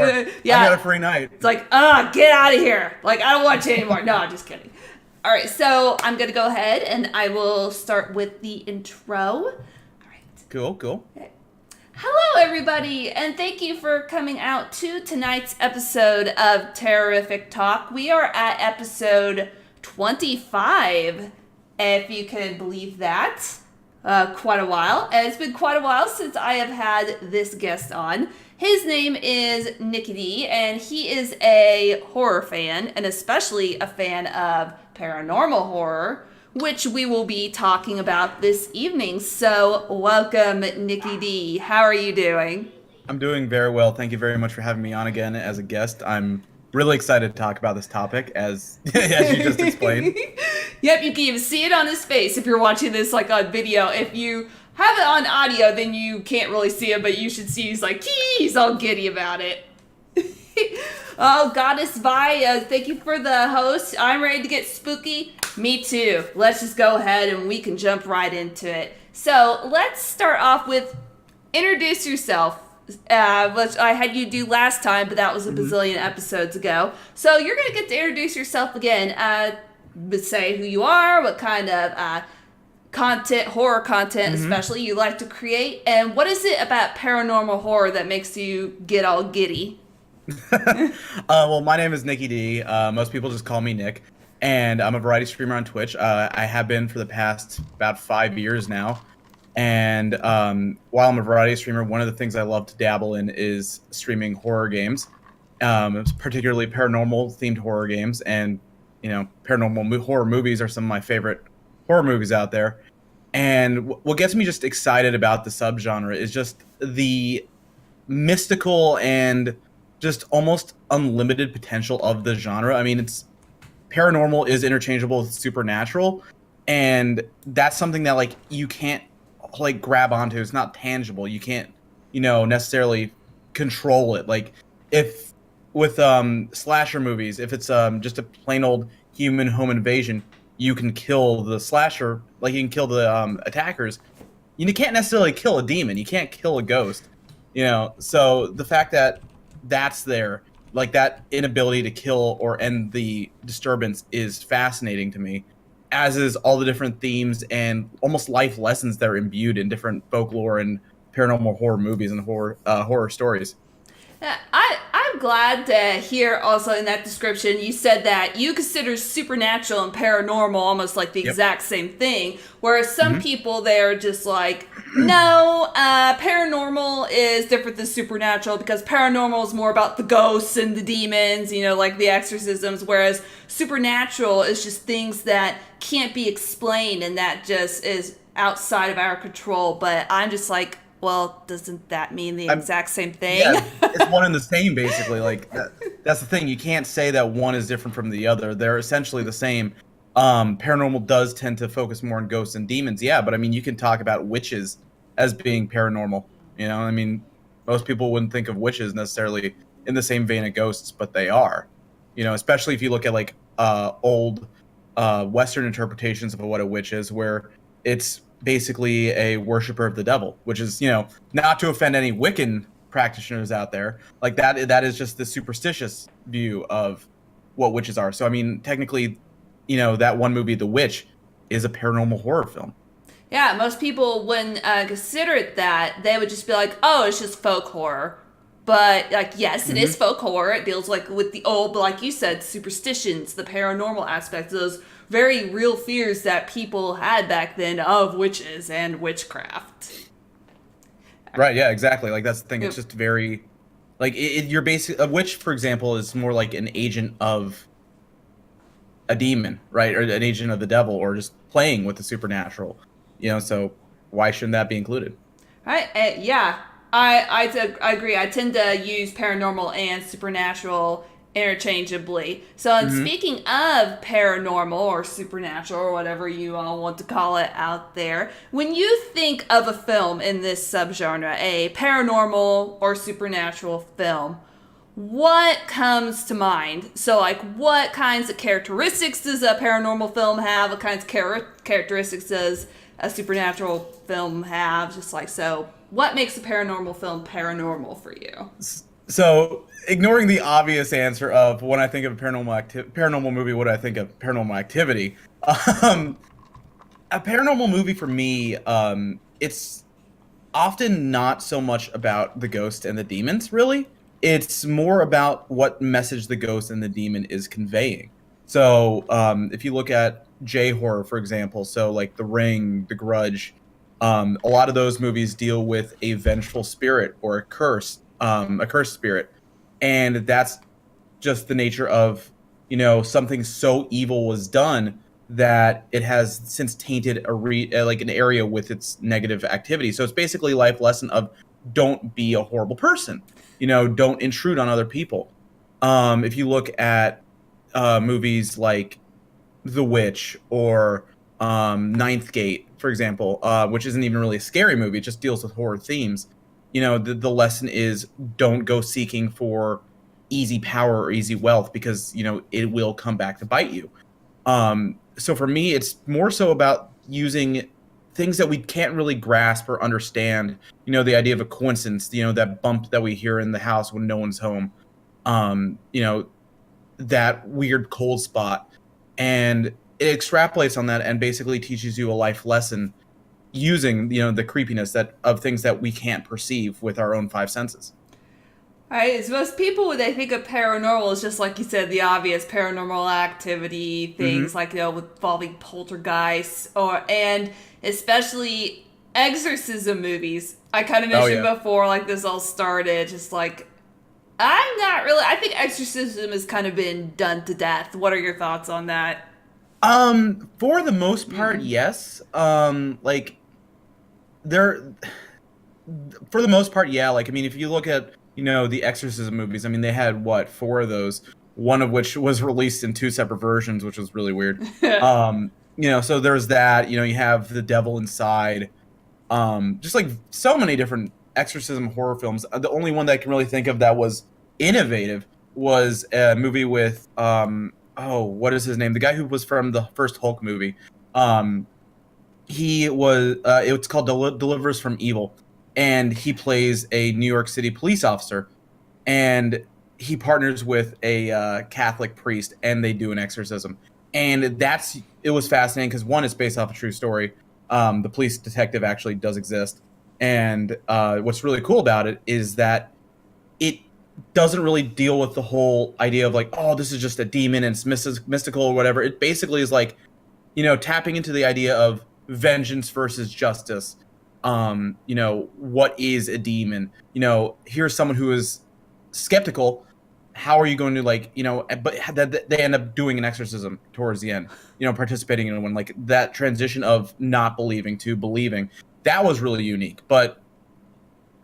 I got a free night. It's like, get out of here. Like, I don't watch it anymore. No, I'm just kidding. All right, so I'm going to go ahead and I will start with the intro. All right. Cool. Okay. Hello, everybody, and thank you for coming out to tonight's episode of Terrorific Talk. We are at episode 25, if you can believe that. Quite a while. And it's been quite a while since I have had this guest on. His name is Nickeedee, and he is a horror fan, and especially a fan of paranormal horror, which we will be talking about this evening. So, welcome, Nickeedee. How are you doing? I'm doing very well. Thank you very much for having me on again as a guest. I'm really excited to talk about this topic, as you just explained. Yep, you can even see it on his face if you're watching this like on video. If you have it on audio, then you can't really see him, but you should see he's all giddy about it. Oh, Goddess Vi, thank you for the host. I'm ready to get spooky. Me too. Let's just go ahead and we can jump right into it. So let's start off with introduce yourself. Which I had you do last time, but that was a bazillion episodes ago. So you're going to get to introduce yourself again. Say who you are, what kind of content, horror content especially, you like to create, and what is it about paranormal horror that makes you get all giddy? Well, my name is Nickeedee. Most people just call me Nick, and I'm a variety streamer on Twitch. I have been for the past about 5 years now. And while I'm a variety streamer, one of the things I love to dabble in is streaming horror games, particularly paranormal-themed horror games. And, paranormal horror movies are some of my favorite horror movies out there. And what gets me just excited about the subgenre is just the mystical and just almost unlimited potential of the genre. I mean, paranormal is interchangeable with supernatural, and that's something that, you can't grab onto. It's not tangible. You can't necessarily control it. If with slasher movies, if it's just a plain old human home invasion, you can kill the slasher, you can kill the attackers. You can't necessarily kill a demon. You can't kill a ghost. So the fact that that's there, that inability to kill or end the disturbance, is fascinating to me, as is all the different themes and almost life lessons that are imbued in different folklore and paranormal horror movies and horror stories. I'm glad to hear also in that description you said that you consider supernatural and paranormal almost like the exact same thing, whereas some people, they're just like, no, paranormal is different than supernatural because paranormal is more about the ghosts and the demons, like the exorcisms, whereas supernatural is just things that can't be explained and that just is outside of our control. But I'm just like, well, doesn't that mean the exact same thing? Yeah, it's one and the same, basically. That's the thing. You can't say that one is different from the other. They're essentially the same. Paranormal does tend to focus more on ghosts and demons, yeah, but I mean, you can talk about witches as being paranormal. I mean, most people wouldn't think of witches necessarily in the same vein of ghosts, but they are. Especially if you look at old Western interpretations of what a witch is, where it's basically a worshiper of the devil, which is, not to offend any Wiccan practitioners out there, that is just the superstitious view of what witches are. So I mean, technically, that one movie, The Witch, is a paranormal horror film. Yeah, most people wouldn't consider it that. They would just be like, oh, it's just folk horror. But yes, it is folk horror. It deals with the old, but like you said, superstitions, the paranormal aspects, those very real fears that people had back then of witches and witchcraft. Right, yeah, exactly. That's the thing. It's just very, you're basically, a witch, for example, is more like an agent of a demon, right? Or an agent of the devil, or just playing with the supernatural. So why shouldn't that be included? Right, yeah. I agree. I tend to use paranormal and supernatural interchangeably. So speaking of paranormal or supernatural or whatever you all want to call it out there, when you think of a film in this subgenre, a paranormal or supernatural film, what comes to mind? So what kinds of characteristics does a paranormal film have? What kinds of characteristics does a supernatural film have? What makes a paranormal film paranormal for you? So ignoring the obvious answer of when I think of a paranormal movie, what do I think of Paranormal Activity? Um, a paranormal movie for me, it's often not so much about the ghost and the demons, really. It's more about what message the ghost and the demon is conveying. So, if you look at J horror, for example, so like The Ring, The Grudge, a lot of those movies deal with a vengeful spirit or a cursed spirit, and that's just the nature of something so evil was done that it has since tainted like an area with its negative activity. So it's basically a life lesson of don't be a horrible person. Don't intrude on other people. If you look at movies like The Witch or Ninth Gate, for example, which isn't even really a scary movie, it just deals with horror themes. The lesson is don't go seeking for easy power or easy wealth because it will come back to bite you. So for me, it's more so about using things that we can't really grasp or understand. The idea of a coincidence, that bump that we hear in the house when no one's home, that weird cold spot, and it extrapolates on that and basically teaches you a life lesson using the creepiness of things that we can't perceive with our own five senses. Right, so most people, when they think of paranormal, it's just like you said, the obvious paranormal activity things, like involving poltergeists, and especially exorcism movies. I kind of mentioned before, like this all started, just like I'm not really. I think exorcism has kind of been done to death. What are your thoughts on that? For the most part, yes. Like there, for the most part, yeah. Like I mean, if you look at the exorcism movies, I mean, they had what, 4 of those, one of which was released in 2 separate versions, which was really weird. So there's that. You have The Devil Inside, just like so many different exorcism horror films. The only one that I can really think of that was innovative was a movie with what is his name? The guy who was from the first Hulk movie. He was it's called Delivers from Evil, and he plays a New York City police officer, and he partners with a Catholic priest, and they do an exorcism. And it was fascinating because, one, it's based off a true story. The police detective actually does exist. And what's really cool about it is that it doesn't really deal with the whole idea of like, oh, this is just a demon and it's mystical or whatever. It basically is like, tapping into the idea of vengeance versus justice. What is a demon? Here's someone who is skeptical. How are you going to but they end up doing an exorcism towards the end, participating in one, like that transition of not believing to believing. That was really unique. But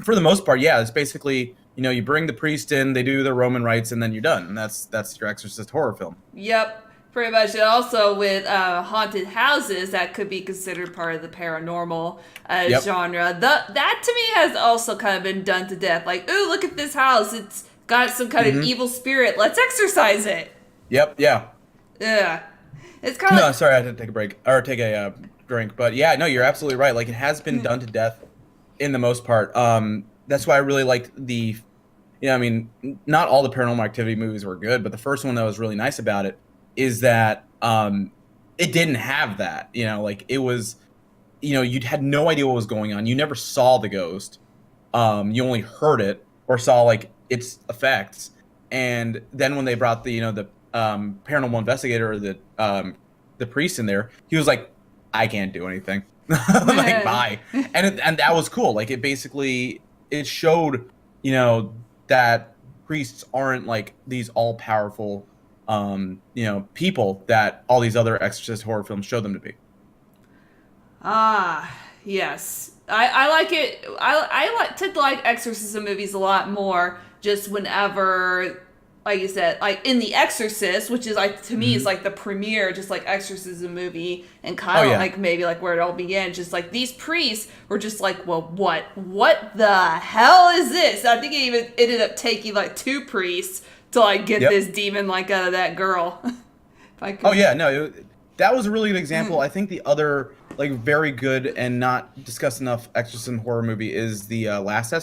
for the most part, yeah, it's basically, you bring the priest in, they do their Roman rites, and then you're done. And that's your exorcist horror film. Yep. Pretty much. And also with haunted houses, that could be considered part of the paranormal genre. That to me has also kind of been done to death. Like, ooh, look at this house. It's got some kind of evil spirit. Let's exorcise it. Yep. Yeah. Yeah. It's kind of No, sorry, I had to take a break or take a drink. But yeah, no, you're absolutely right. Like, it has been done to death in the most part. That's why I really liked I mean, not all the Paranormal Activity movies were good, but the first one that was really nice about it is that it didn't have that. Like it was, you had no idea what was going on. You never saw the ghost. You only heard it or saw like its effects. And then when they brought the paranormal investigator or the priest in there, he was like, I can't do anything. Like, bye. And that was cool. Like it showed, that priests aren't like these all powerful people that all these other exorcist horror films show them to be. Ah, yes. I like it. I tend to like exorcism movies a lot more just whenever, like you said, like in The Exorcist, which is like, to me, is like the premiere, just like exorcism movie, and kind of like maybe like where it all began. Just like these priests were just like, well, what the hell is this? I think it even ended up taking like 2 priests to like get this demon like out of that girl. That was a really good example. I think the other like very good and not discussed enough exorcism horror movie is the Last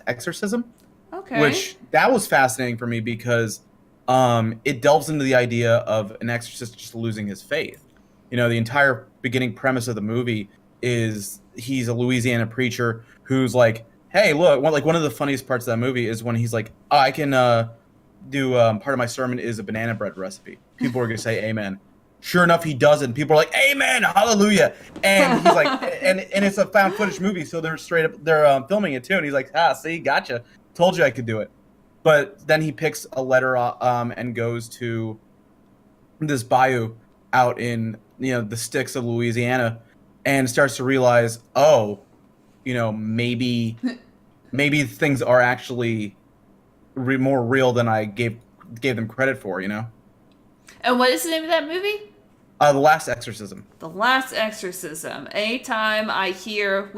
Exorcism. Okay. Which that was fascinating for me because it delves into the idea of an exorcist just losing his faith. You know, the entire beginning premise of the movie is he's a Louisiana preacher who's like, hey, look, one of the funniest parts of that movie is when he's like, oh, I can do part of my sermon is a banana bread recipe. People are gonna say amen. Sure enough, he does it. And people are like, amen, hallelujah. And he's like, and it's a found footage movie, so they're filming it too. And he's like, see, gotcha. Told you I could do it. But then he picks a letter and goes to this bayou out in the sticks of Louisiana and starts to realize, oh, maybe things are actually more real than I gave them credit for, And what is the name of that movie? The Last Exorcism. The Last Exorcism. Anytime I hear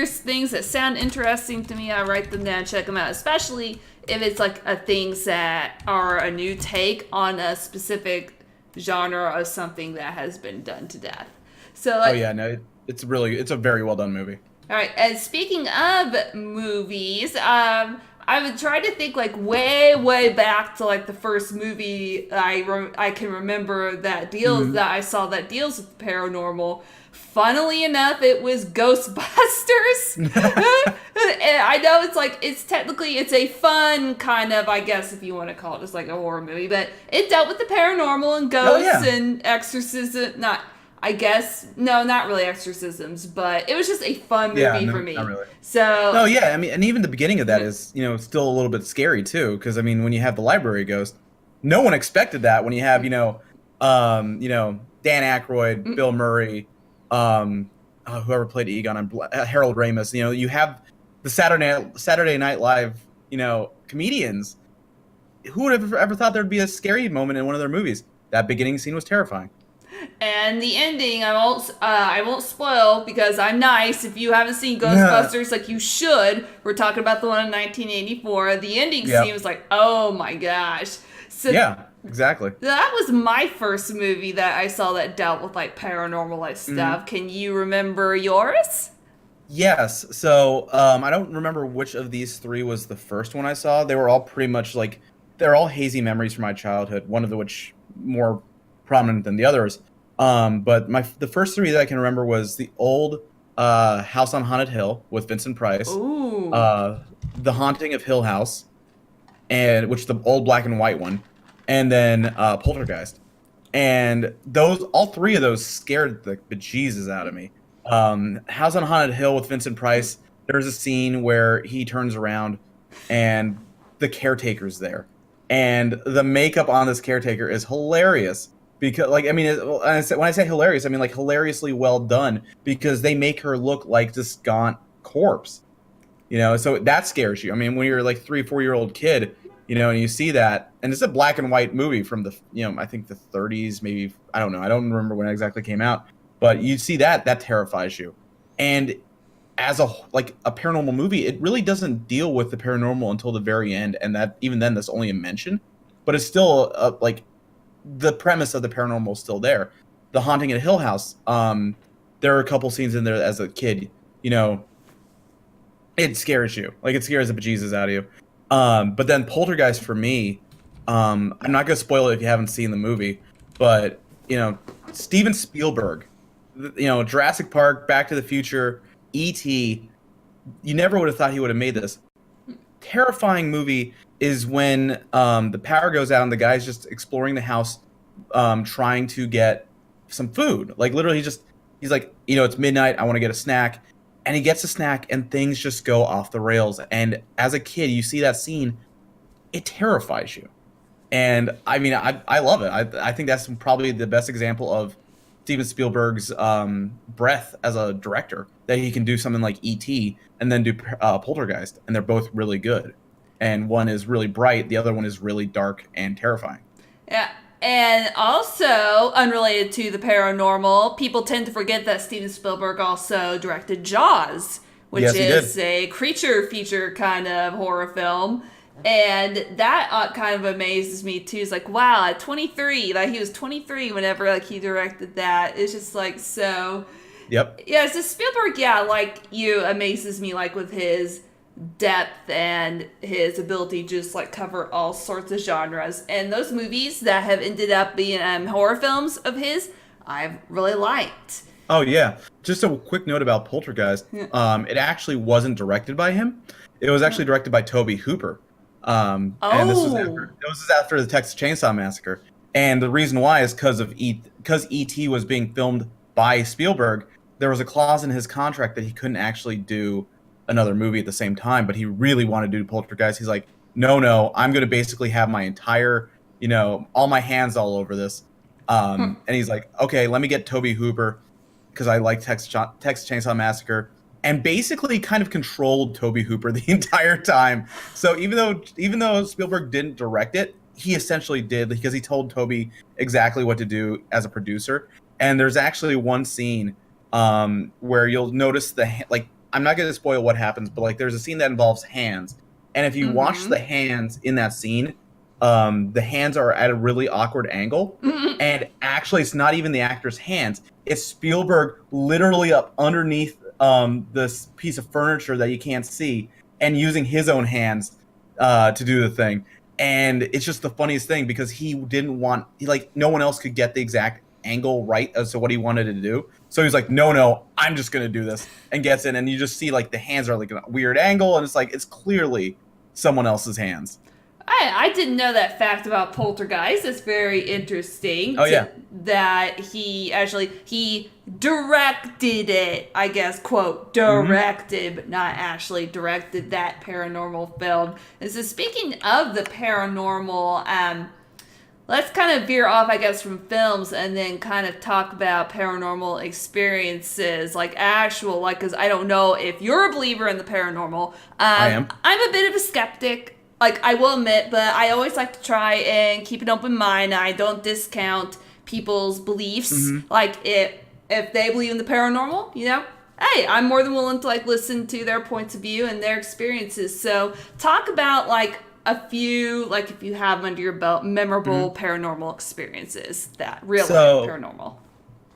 things that sound interesting to me, I write them down, check them out, especially if it's like things that are a new take on a specific genre of something that has been done to death. So like, it's a very well done movie. All right, and speaking of movies, I would try to think like way back to like the first movie I can remember that deals that I saw that deals with the paranormal. Funnily enough, it was Ghostbusters. And I know it's a fun kind of, I guess if you want to call it just like a horror movie, but it dealt with the paranormal and ghosts and exorcism. Not really exorcisms, but it was just a fun movie for me. Not really. So. Oh yeah, I mean, and even the beginning of that is still a little bit scary too, because I mean, when you have the library ghost, no one expected that. When you have Dan Aykroyd, Bill Murray, whoever played Egon, and Harold Ramis, you have the Saturday Night Live, comedians. Who would have ever thought there'd be a scary moment in one of their movies? That beginning scene was terrifying. And the ending, I won't spoil because I'm nice. If you haven't seen Ghostbusters, like you should, we're talking about the one in 1984. The ending scene was like, oh my gosh. So yeah, exactly. That was my first movie that I saw that dealt with like paranormal like stuff. Can you remember yours? Yes. So I don't remember which of these three was the first one I saw. They were all pretty much like, they're all hazy memories from my childhood. One of which more prominent than the others. But the first three that I can remember was the old House on Haunted Hill with Vincent Price. Ooh. The Haunting of Hill House, which is the old black and white one, and then Poltergeist. And all three of those scared the bejesus out of me. House on Haunted Hill with Vincent Price, there's a scene where he turns around and the caretaker's there. And the makeup on this caretaker is hilarious. Because, like, I mean, when I say hilarious, I mean, like, hilariously well done. Because they make her look like this gaunt corpse. So that scares you. I mean, when you're, like, 3-4-year-old kid, and you see that. And it's a black and white movie from the, I think the 30s, maybe. I don't know. I don't remember when it exactly came out. But you see that terrifies you. And as a paranormal movie, it really doesn't deal with the paranormal until the very end. And that even then, that's only a mention. But it's still, the premise of the paranormal is still there. The Haunting at Hill House, there are a couple scenes in there as a kid, it scares you. Like, it scares the bejesus out of you. But then Poltergeist for me, I'm not going to spoil it if you haven't seen the movie, but, Steven Spielberg, Jurassic Park, Back to the Future, E.T., you never would have thought he would have made this. Terrifying movie is when the power goes out and the guy's just exploring the house, trying to get some food. Like, literally, he's like, it's midnight, I want to get a snack. And he gets a snack and things just go off the rails. And as a kid, you see that scene, it terrifies you. And I mean, I love it. I think that's probably the best example of Steven Spielberg's breadth as a director, that he can do something like E.T. and then do Poltergeist. And they're both really good. And one is really bright, the other one is really dark and terrifying. Yeah, and also, unrelated to the paranormal, people tend to forget that Steven Spielberg also directed Jaws, which is a creature feature kind of horror film. And that kind of amazes me too. It's like, wow, at 23, like he was 23 whenever like he directed that. It's just like so. Yep. Yeah, so Spielberg, like you, amazes me like with his depth and his ability to just like cover all sorts of genres. And those movies that have ended up being horror films of his, I've really liked. Oh yeah. Just a quick note about Poltergeist. It actually wasn't directed by him. It was actually directed by Tobe Hooper. And this was after the Texas Chainsaw Massacre. And the reason why is because E.T. was being filmed by Spielberg. There was a clause in his contract that he couldn't actually do another movie at the same time, but he really wanted to do Poltergeist. He's like, no, I'm going to basically have my entire, all my hands all over this. And he's like, okay, let me get Tobe Hooper, because I like Texas Chainsaw Massacre, and basically kind of controlled Tobe Hooper the entire time. So even though Spielberg didn't direct it, he essentially did, because he told Tobe exactly what to do as a producer. And there's actually one scene where you'll notice I'm not going to spoil what happens, but there's a scene that involves hands. And if you watch the hands in that scene, the hands are at a really awkward angle. And actually, it's not even the actor's hands. It's Spielberg literally up underneath this piece of furniture that you can't see, and using his own hands to do the thing. And it's just the funniest thing, because he didn't want, no one else could get the exact angle right as to what he wanted to do. So he's like, no, I'm just going to do this, and gets in. And you just see the hands are a weird angle. And it's clearly someone else's hands. I didn't know that fact about Poltergeist. It's very interesting. Oh, yeah. That he directed it, I guess, quote, directed, but not actually directed that paranormal film. And so speaking of the paranormal, let's kind of veer off, I guess, from films and then kind of talk about paranormal experiences, because I don't know if you're a believer in the paranormal. I am. I'm a bit of a skeptic. I will admit, but I always like to try and keep an open mind. I don't discount people's beliefs. If they believe in the paranormal, hey, I'm more than willing to listen to their points of view and their experiences. So talk about a few, if you have under your belt, memorable paranormal experiences that really paranormal.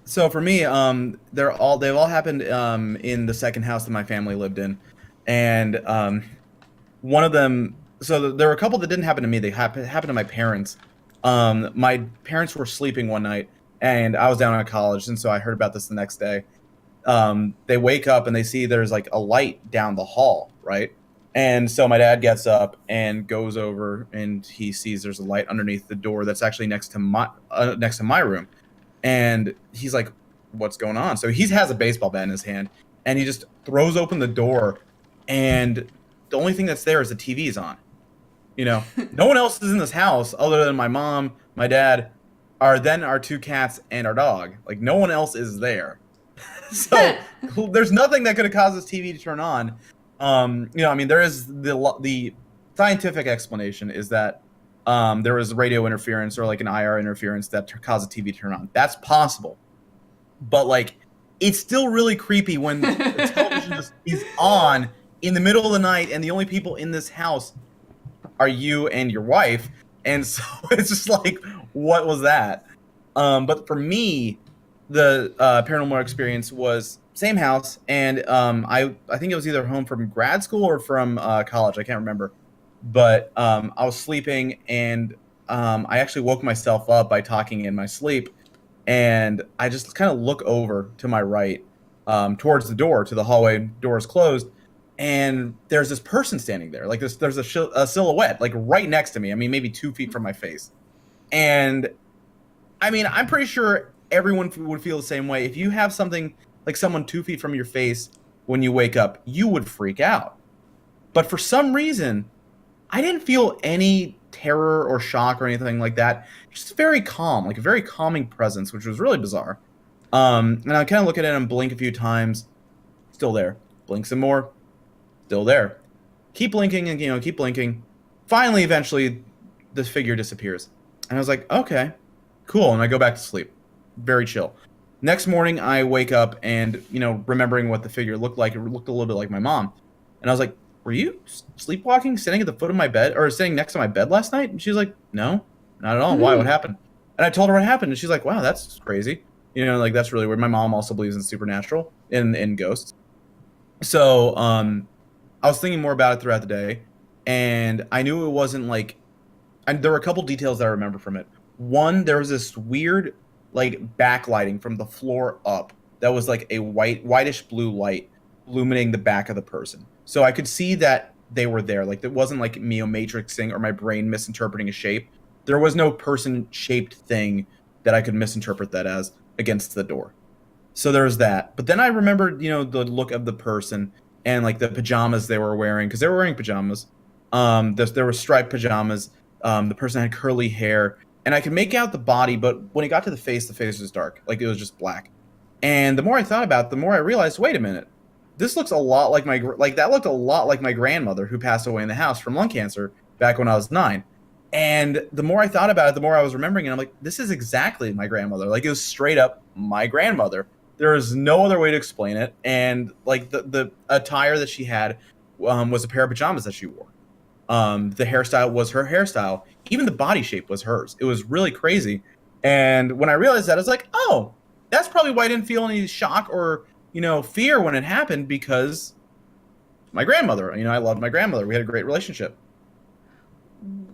So for me, they've all happened in the second house that my family lived in, and one of them. So there were a couple that didn't happen to me. They happened to my parents. My parents were sleeping one night, and I was down at college, and so I heard about this the next day. They wake up and they see there's a light down the hall, right? And so my dad gets up and goes over, and he sees there's a light underneath the door that's actually next to my room. And he's like, "What's going on?" So he has a baseball bat in his hand, and he just throws open the door, and the only thing that's there is the TV's on. No one else is in this house other than my mom, my dad, our two cats, and our dog. No one else is there. So there's nothing that could have caused this TV to turn on. There is the scientific explanation is that there was radio interference or an IR interference that caused the TV to turn on. That's possible. But it's still really creepy when the television just is on in the middle of the night, and the only people in this house are you and your wife. And so it's just what was that? But for me, the paranormal experience was same house, and I think it was either home from grad school or from college. I can't remember. But I was sleeping, and I actually woke myself up by talking in my sleep, and I just kind of look over to my right, towards the door, to the hallway. Door is closed. And there's this person standing there, there's a silhouette, right next to me. Maybe 2 feet from my face. And I'm pretty sure everyone would feel the same way. If you have something someone 2 feet from your face when you wake up, you would freak out. But for some reason, I didn't feel any terror or shock or anything like that. Just very calm, a very calming presence, which was really bizarre. And I kind of look at it and blink a few times. Still there. Blink some more. Still there. Keep blinking and keep blinking. Finally, eventually, the figure disappears. And I was like, okay, cool. And I go back to sleep. Very chill. Next morning, I wake up and, remembering what the figure looked like, it looked a little bit like my mom. And I was like, were you sleepwalking, sitting at the foot of my bed, or sitting next to my bed last night? And she's like, no, not at all. Why? What happened? And I told her what happened. And she's like, wow, that's crazy. That's really weird. My mom also believes in supernatural, in ghosts. So, I was thinking more about it throughout the day, and I knew it wasn't like. And there were a couple details that I remember from it. One, there was this weird, like, backlighting from the floor up that was like a whitish blue light illuminating the back of the person. So I could see that they were there. Like, it wasn't like me matrixing or my brain misinterpreting a shape. There was no person-shaped thing that I could misinterpret that as against the door. So there was that. But then I remembered, the look of the person and like the pajamas they were wearing, because they were wearing pajamas. There were striped pajamas. The person had curly hair, and I could make out the body, but when it got to the face was dark. Like, it was just black. And the more I thought about it, the more I realized, wait a minute, this looks a lot like that looked a lot like my grandmother who passed away in the house from lung cancer back when I was 9. And the more I thought about it, the more I was remembering it. I'm like, this is exactly my grandmother. Like, it was straight up my grandmother. There is no other way to explain it. And like the attire that she had was a pair of pajamas that she wore. The hairstyle was her hairstyle. Even the body shape was hers. It was really crazy. And when I realized that, I was like, oh, that's probably why I didn't feel any shock or, fear when it happened, because my grandmother, I loved my grandmother. We had a great relationship.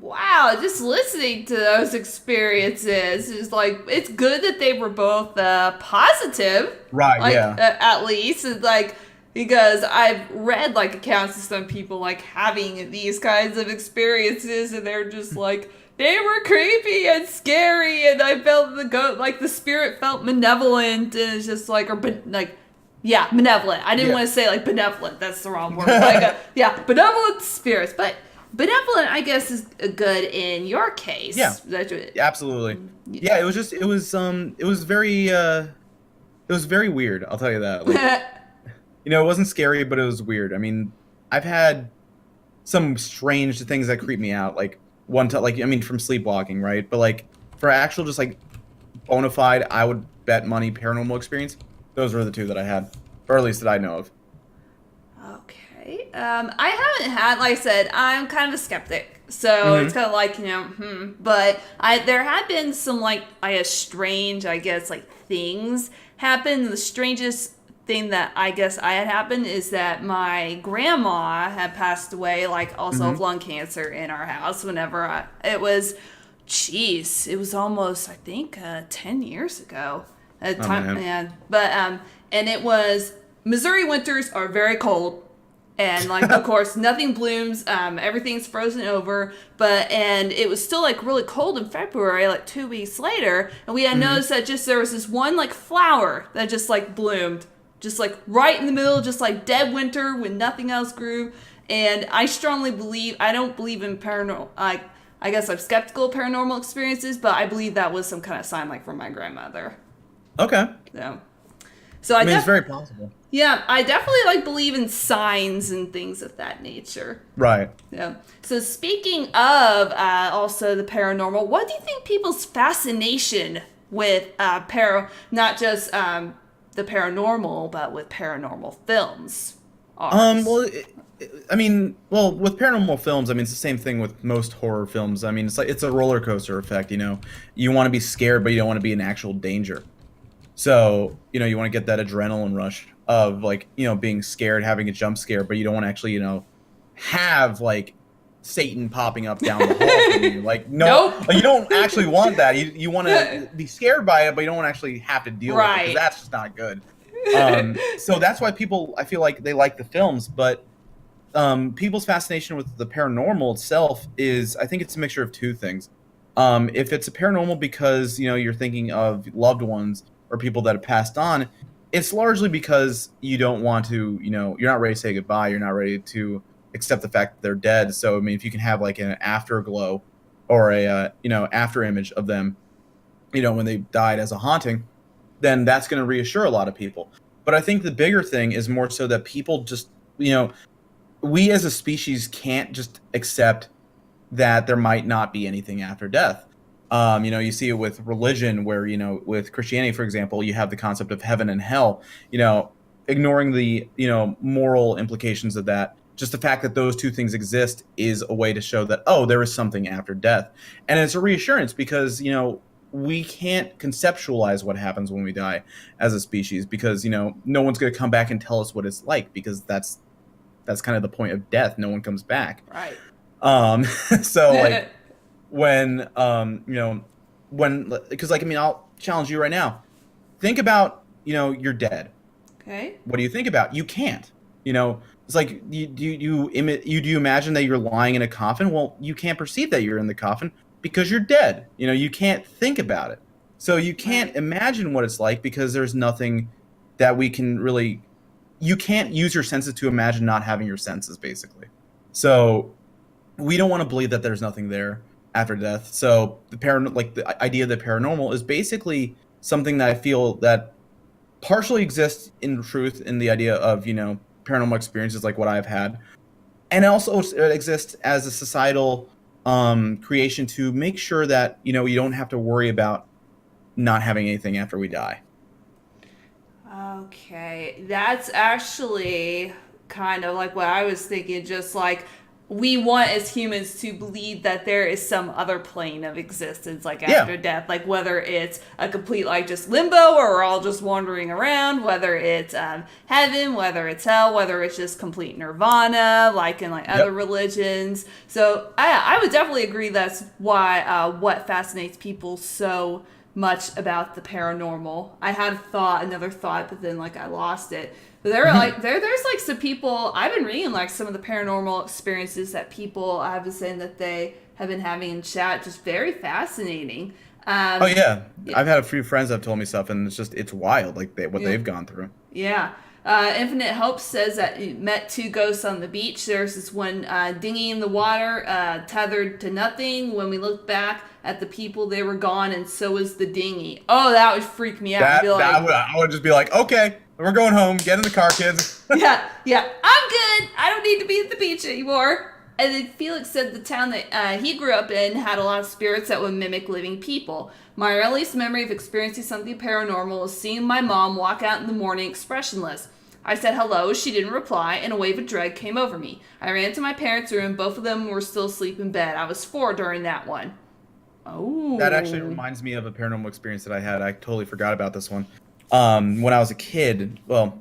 Wow, just listening to those experiences is like, it's good that they were both positive. Right, like, yeah. At least. It's like, because I've read like accounts of some people like having these kinds of experiences, and they're just like, they were creepy and scary, and I felt the spirit felt malevolent, and it's just like, benevolent. I didn't want to say like benevolent. That's the wrong word. Benevolent spirits, but benevolent, I guess, is good in your case. Yeah, absolutely. Yeah, it was very weird. I'll tell you that. Like, it wasn't scary, but it was weird. I mean, I've had some strange things that creep me out. Like from sleepwalking, right? But like for actual, just like bona fide, I would bet money paranormal experience. Those were the two that I had, or at least that I know of. Okay. I haven't had, like I said, I'm kind of a skeptic. So it's kind of like, but there had been some like, strange, I guess, like things happen. The strangest thing that I guess I had happened is that my grandma had passed away, like also of lung cancer in our house whenever it was almost, I think, 10 years ago at the time. Man. But, and it was, Missouri winters are very cold. And like, of course, nothing blooms. Everything's frozen over. And it was still like really cold in February, like 2 weeks later. And we had noticed that there was this one like flower that just like bloomed, just like right in the middle, just like dead winter when nothing else grew. And I strongly believe, I don't believe in paranormal. I guess I'm skeptical of paranormal experiences, but I believe that was some kind of sign, like from my grandmother. Okay. So I mean, it's very possible. Yeah, I definitely like believe in signs and things of that nature. Right. Yeah. So speaking of also the paranormal, what do you think people's fascination with not just the paranormal, but with paranormal films are? With paranormal films, it's the same thing with most horror films. It's a roller coaster effect. You want to be scared, but you don't want to be in actual danger. So, you want to get that adrenaline rush of like, being scared, having a jump scare, but you don't want to actually, have like Satan popping up down the hall from you. Like, no, nope. Like, you don't actually want that. You want to be scared by it, but you don't want to actually have to deal with it, because that's just not good. So that's why people, I feel like they like the films, but people's fascination with the paranormal itself is, I think it's a mixture of two things. If it's a paranormal because, you're thinking of loved ones or people that have passed on, it's largely because you don't want to, you're not ready to say goodbye. You're not ready to accept the fact that they're dead. So, if you can have like an afterglow or a, after image of them, when they died as a haunting, then that's going to reassure a lot of people. But I think the bigger thing is more so that people just, we as a species can't just accept that there might not be anything after death. You see it with religion where, with Christianity, for example, you have the concept of heaven and hell, ignoring the, moral implications of that. Just the fact that those two things exist is a way to show that, oh, there is something after death. And it's a reassurance because, we can't conceptualize what happens when we die as a species because, no one's going to come back and tell us what it's like, because that's That's kind of the point of death. No one comes back. Right. So like when because like, I mean, I'll challenge you right now. Think about, you're dead. Okay. What do you think about? You can't. It's like, do you imagine that you're lying in a coffin? Well, you can't perceive that you're in the coffin because you're dead. You can't think about it. So you can't imagine what it's like because there's nothing that we can really. You can't use your senses to imagine not having your senses, basically. So we don't want to believe that there's nothing there after death. So the idea of the paranormal is basically something that I feel that partially exists in truth in the idea of, paranormal experiences like what I've had. And also it exists as a societal creation to make sure that, you don't have to worry about not having anything after we die. Okay, that's actually kind of like what I was thinking, just like we want as humans to believe that there is some other plane of existence, like after death, like whether it's a complete like just limbo or we're all just wandering around, whether it's heaven, whether it's hell, whether it's just complete nirvana, like in like other religions. So I would definitely agree that's why what fascinates people so much about the paranormal. I had another thought, but then like I lost it. But there are like there's like some people I've been reading like some of the paranormal experiences that people have been saying that they have been having in chat, just very fascinating. I've had a few friends that have told me stuff, and it's wild, like they've gone through. Yeah. Infinite Hope says that you met two ghosts on the beach. There's this one dinghy in the water, tethered to nothing. When we looked back at the people, they were gone, and so was the dinghy. Oh, that would freak me out. I would just be like, okay, we're going home. Get in the car, kids. yeah, I'm good. I don't need to be at the beach anymore. And then Felix said the town that he grew up in had a lot of spirits that would mimic living people. My earliest memory of experiencing something paranormal was seeing my mom walk out in the morning expressionless. I said hello, she didn't reply, and a wave of dread came over me. I ran to my parents' room, both of them were still asleep in bed. I was 4 during that one. Oh. That actually reminds me of a paranormal experience that I had. I totally forgot about this one. When I was a kid, well,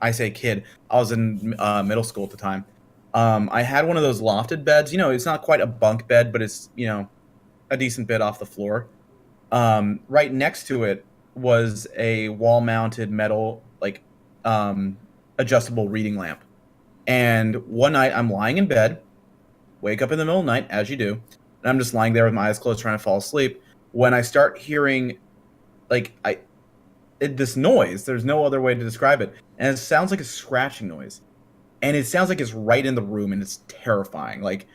I say kid, I was in middle school at the time. I had one of those lofted beds. It's not quite a bunk bed, but it's, a decent bit off the floor. Right next to it was a wall-mounted metal, adjustable reading lamp. And one night I'm lying in bed, wake up in the middle of the night, as you do, and I'm just lying there with my eyes closed trying to fall asleep, when I start hearing, this noise. There's no other way to describe it. And it sounds like a scratching noise. And it sounds like it's right in the room, and it's terrifying. Like,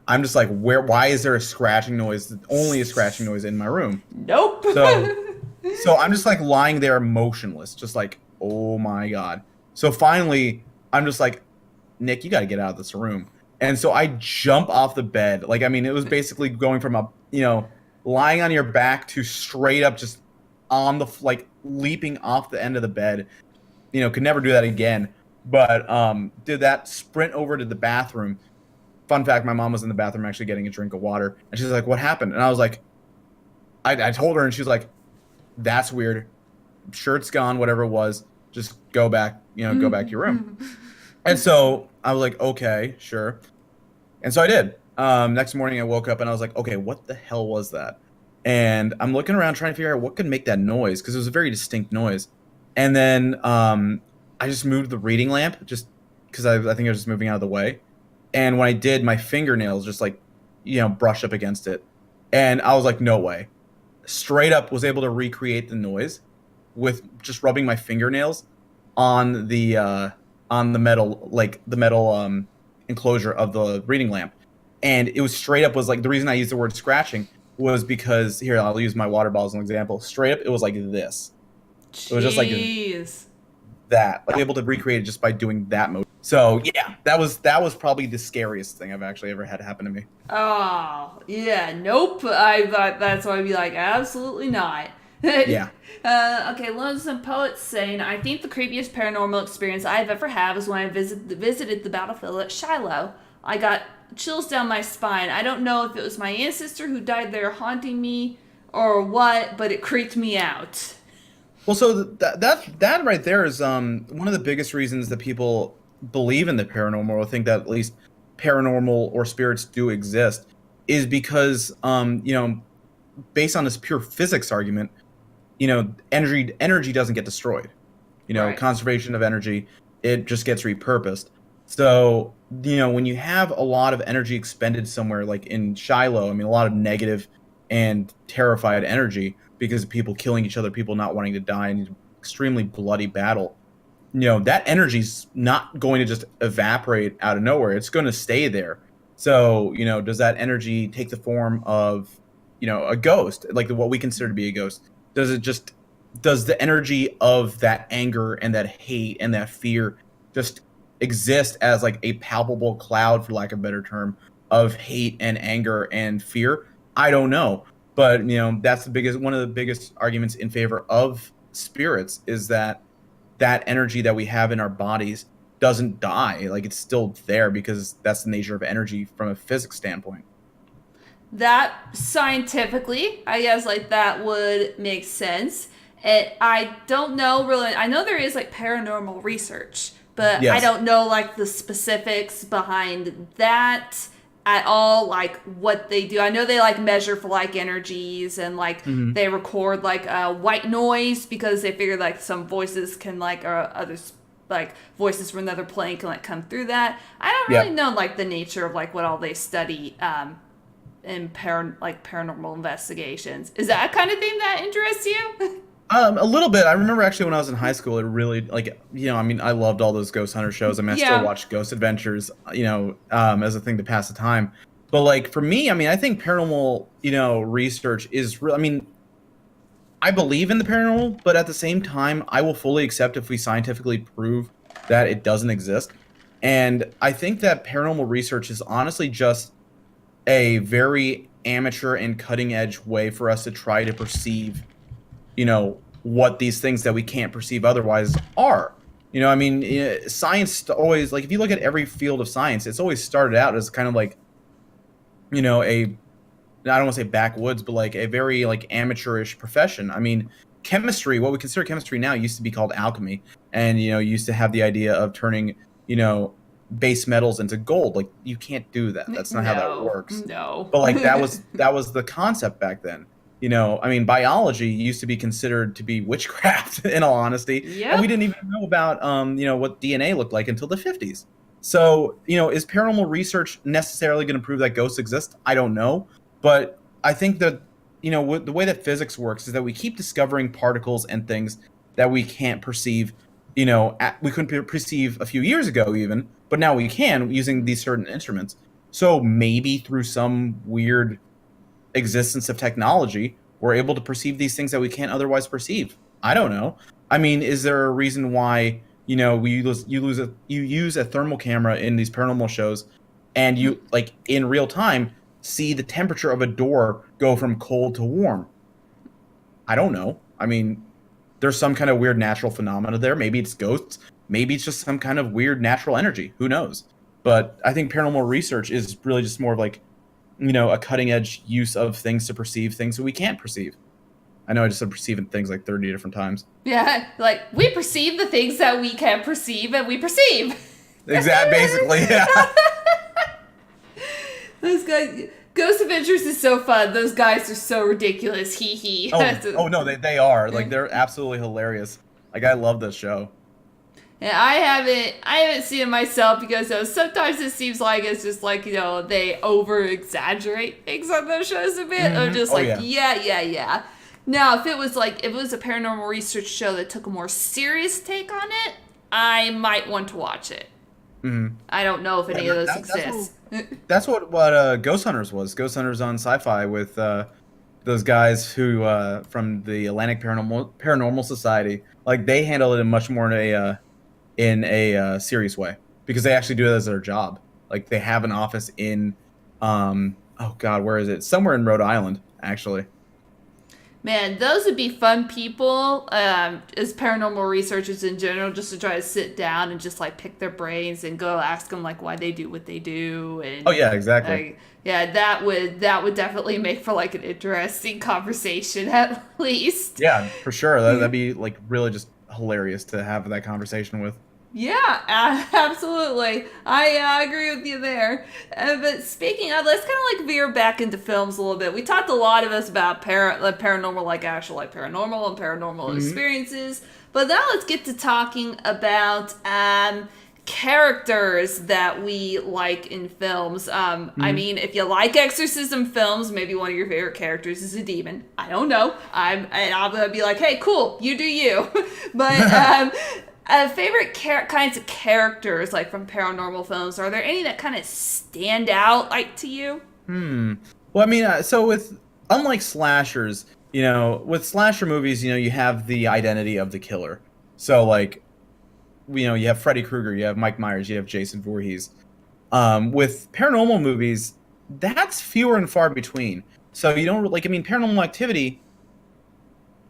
I'm just like, why is there a scratching noise? Only a scratching noise in my room. Nope. So I'm just like lying there motionless, just like, oh my God. So finally, I'm just like, Nick, you got to get out of this room. And so I jump off the bed. It was basically going from lying on your back to straight up just on the, leaping off the end of the bed. Could never do that again. But did that, sprint over to the bathroom. Fun fact, my mom was in the bathroom actually getting a drink of water. And she's like, what happened? And I was like, I told her, and she's like, that's weird. I'm sure it's gone, whatever it was. Just go back, go back to your room. And so I was like, okay, sure. And so I did. Next morning I woke up and I was like, okay, what the hell was that? And I'm looking around trying to figure out what could make that noise, because it was a very distinct noise. And then I just moved the reading lamp, just because I think I was just moving out of the way. And when I did, my fingernails just brush up against it. And I was like, no way. Straight up was able to recreate the noise with just rubbing my fingernails on the metal enclosure of the reading lamp. And it was straight up was the reason I used the word scratching was because, here, I'll use my water bottle as an example. Straight up, it was like this. Jeez. It was just like that. Able to recreate it just by doing that motion. So yeah, that was probably the scariest thing I've actually ever had happen to me. Oh, yeah, nope. I thought that's why I'd be like, absolutely not. Yeah. Okay, Lonesome Poet's saying, I think the creepiest paranormal experience I've ever had was when I visited the battlefield at Shiloh. I got chills down my spine. I don't know if it was my ancestor who died there haunting me or what, but it creeped me out. Well, so that right there is one of the biggest reasons that people believe in the paranormal or think that at least paranormal or spirits do exist is because, based on this pure physics argument, energy doesn't get destroyed. Right. Conservation of energy, it just gets repurposed. So, when you have a lot of energy expended somewhere, like in Shiloh, I mean, a lot of negative and terrified energy because of people killing each other, people not wanting to die in an extremely bloody battle, that energy's not going to just evaporate out of nowhere. It's going to stay there. So, does that energy take the form of, a ghost, like what we consider to be a ghost? Does the energy of that anger and that hate and that fear just exist as like a palpable cloud, for lack of a better term, of hate and anger and fear? I don't know. But, that's one of the biggest arguments in favor of spirits is that energy that we have in our bodies doesn't die. Like, it's still there because that's the nature of energy from a physics standpoint. That scientifically, I guess, like, that would make sense. I don't know really. I know there is like paranormal research, but Yes. I don't know like the specifics behind that at all, like what they do. I know they like measure for like energies and like they record like white noise because they figure like some voices can like, or others like voices from another plane can like come through that. I don't really know like the nature of like what all they study in paranormal investigations. Is that kind of thing that interests you? A little bit. I remember actually when I was in high school, it really, like, I mean, I loved all those ghost hunter shows. I mean, I still watch Ghost Adventures, as a thing to pass the time. But like for me, I mean, I think paranormal, research is real. I mean, I believe in the paranormal, but at the same time, I will fully accept if we scientifically prove that it doesn't exist. And I think that paranormal research is honestly just a very amateur and cutting edge way for us to try to perceive what these things that we can't perceive otherwise are. I mean, science always, like, if you look at every field of science, it's always started out as kind of like, I don't want to say backwoods, but like a very like amateurish profession. I mean, chemistry, what we consider chemistry now, used to be called alchemy, and used to have the idea of turning base metals into gold. Like, you can't do that. That's not how that works. No. But like that was the concept back then. I mean, biology used to be considered to be witchcraft, in all honesty. Yep. And we didn't even know about, what DNA looked like until the 50s. So, is paranormal research necessarily going to prove that ghosts exist? I don't know. But I think that, the way that physics works is that we keep discovering particles and things that we can't perceive, we couldn't perceive a few years ago even, but now we can using these certain instruments. So maybe through some weird existence of technology, we're able to perceive these things that we can't otherwise perceive. I don't know. I mean, is there a reason why you use a thermal camera in these paranormal shows, and you, like, in real time see the temperature of a door go from cold to warm? I don't know. I mean, there's some kind of weird natural phenomena there. Maybe it's ghosts. Maybe it's just some kind of weird natural energy. Who knows? But I think paranormal research is really just more of like, a cutting edge use of things to perceive things that we can't perceive. I know I just said perceiving things like 30 different times. Yeah, like, we perceive the things that we can perceive, and we perceive. Exactly, basically, yeah. Those guys, Ghost Adventures is so fun. Those guys are so ridiculous. Hee hee. Oh no, they are. Like, they're absolutely hilarious. Like, I love this show. And I haven't seen it myself because sometimes it seems like it's just like, they over exaggerate things on those shows a bit. I'm just yeah. Now, if it was a paranormal research show that took a more serious take on it, I might want to watch it. Mm-hmm. I don't know if any of those exist. That's what Ghost Hunters was. Ghost Hunters on Sci-Fi with those guys who from the Atlantic Paranormal Society. Like, they handle it in much more in a serious way, because they actually do it as their job. Like, they have an office in where is it? Somewhere in Rhode Island, actually. Man, those would be fun people, as paranormal researchers in general, just to try to sit down and just like pick their brains and go ask them like why they do what they do. And exactly. That would definitely make for like an interesting conversation, at least. Yeah, for sure. That'd be like really just hilarious to have that conversation with. Yeah, absolutely. I agree with you there. But speaking of, let's kind of like veer back into films a little bit. We talked a lot of us about paranormal, like actual like paranormal and paranormal Hmm. experiences. But now let's get to talking about characters that we like in films. I Hmm. mean, if you like exorcism films, maybe one of your favorite characters is a demon. I don't know. I'll gonna be like, hey, cool, you do you. But favorite kinds of characters, like from paranormal films, are there any that kind of stand out, like to you? Hmm. Well, I mean, so with unlike slashers, with slasher movies, you have the identity of the killer. So like, you have Freddy Krueger, you have Mike Myers, you have Jason Voorhees. With paranormal movies, that's fewer and far between. So you don't like. I mean, Paranormal Activity.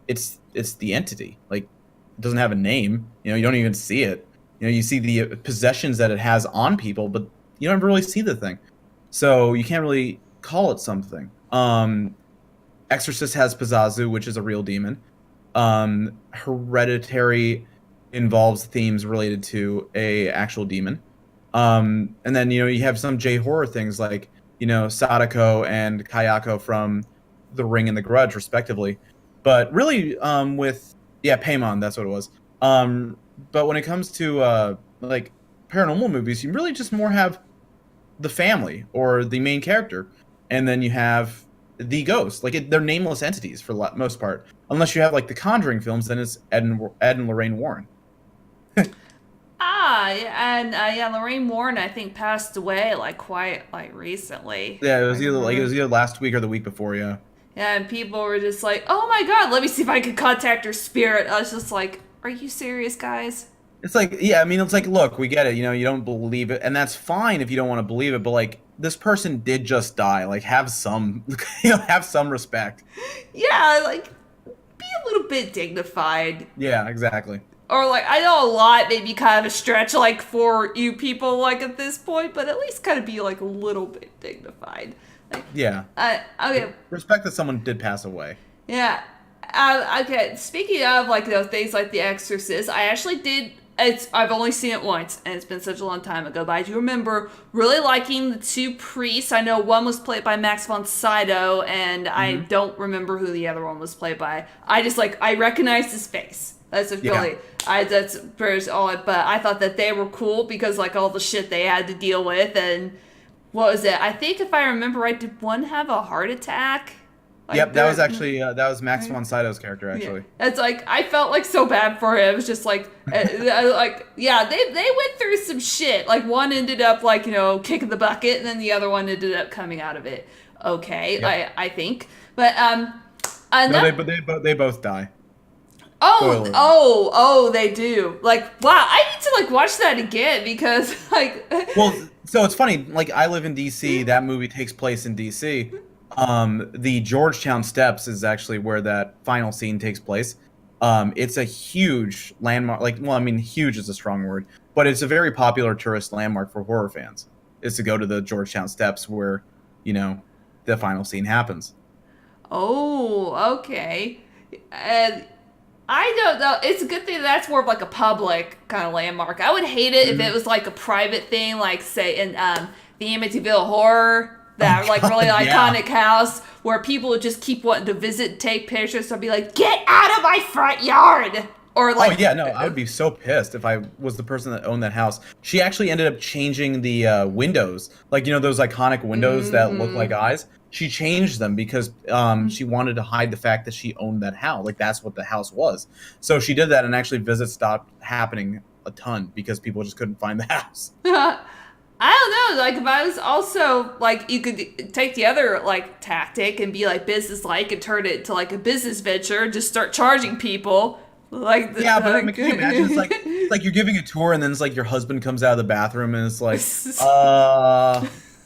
It's the entity. Like, it doesn't have a name. You don't even see it. You see the possessions that it has on people, but you don't really see the thing. So you can't really call it something. Exorcist has Pazazu, which is a real demon. Hereditary involves themes related to a actual demon. And then you have some J horror things like Sadako and Kayako from The Ring and The Grudge, respectively. But really, with Paimon, that's what it was. But when it comes to like paranormal movies, you really just more have the family or the main character, and then you have the ghost. Like they're nameless entities for the most part, unless you have like the Conjuring films. Then it's Ed and Lorraine Warren. Yeah, and yeah, Lorraine Warren, I think, passed away like quite like recently. Yeah, I it remember. was either last week or the week before. Yeah. Yeah, and people were just like, "Oh my god, let me see if I can contact her spirit." I was just like, "Are you serious, guys?" It's like, yeah, I mean, it's like, look, we get it. You don't believe it, and that's fine if you don't want to believe it. But like, this person did just die. Like, have some, have some respect. Yeah, like be a little bit dignified. Yeah, exactly. Or like I know a lot maybe kind of a stretch like for you people like at this point, but at least kind of be like a little bit dignified. Like Yeah, okay, respect that someone did pass away. yeah. Okay, speaking of like things like The Exorcist, I actually did. I've only seen it once, and it's been such a long time ago. But I do remember really liking the two priests. I know one was played by Max von Sydow, and I Hmm. don't remember who the other one was played by. I just like I recognized his face. That's just Yeah. really that's pretty much all. But I thought that they were cool because like all the shit they had to deal with, and what was it? I think if I remember right, did one have a heart attack? Like Yep, that was they're actually that was Max von Sydow's character yeah, actually. it's like I felt like so bad for him. It was just like, like yeah, they went through some shit. Like one ended up like kicking the bucket, and then the other one ended up coming out of it. Okay, Yep. I think, but No, another. they both die. Oh, Spoiler. they do. Like, wow, I need to like watch that again because like Well, so it's funny. Like I live in DC. That movie takes place in DC. The Georgetown Steps is actually where that final scene takes place. It's a huge landmark. Like, well, I mean, huge is a strong word, but it's a very popular tourist landmark for horror fans. Is to go to the Georgetown Steps where, you know, the final scene happens. oh, okay. And I don't know. It's a good thing that's more of like a public kind of landmark. I would hate it if it Mhm. was like a private thing, like say in the Amityville Horror, Oh that like God, really yeah. iconic house where people would just keep wanting to visit, take pictures. So I'd be like, get out of my front yard, or Oh like, yeah, no, I would be so pissed if I was the person that owned that house. She actually ended up changing the windows, like those iconic windows that look like mm-hmm. eyes. She changed them because she wanted to hide the fact that she owned that house. Like that's what the house was. So she did that, and actually visits stopped happening a ton because people just couldn't find the house. I don't know. Like, if I was also like, you could take the other like tactic and be like business like and turn it to like a business venture. Just start charging people. Like, Yeah, but I mean, can you imagine? It's like you're giving a tour, and then it's like your husband comes out of the bathroom, and it's like,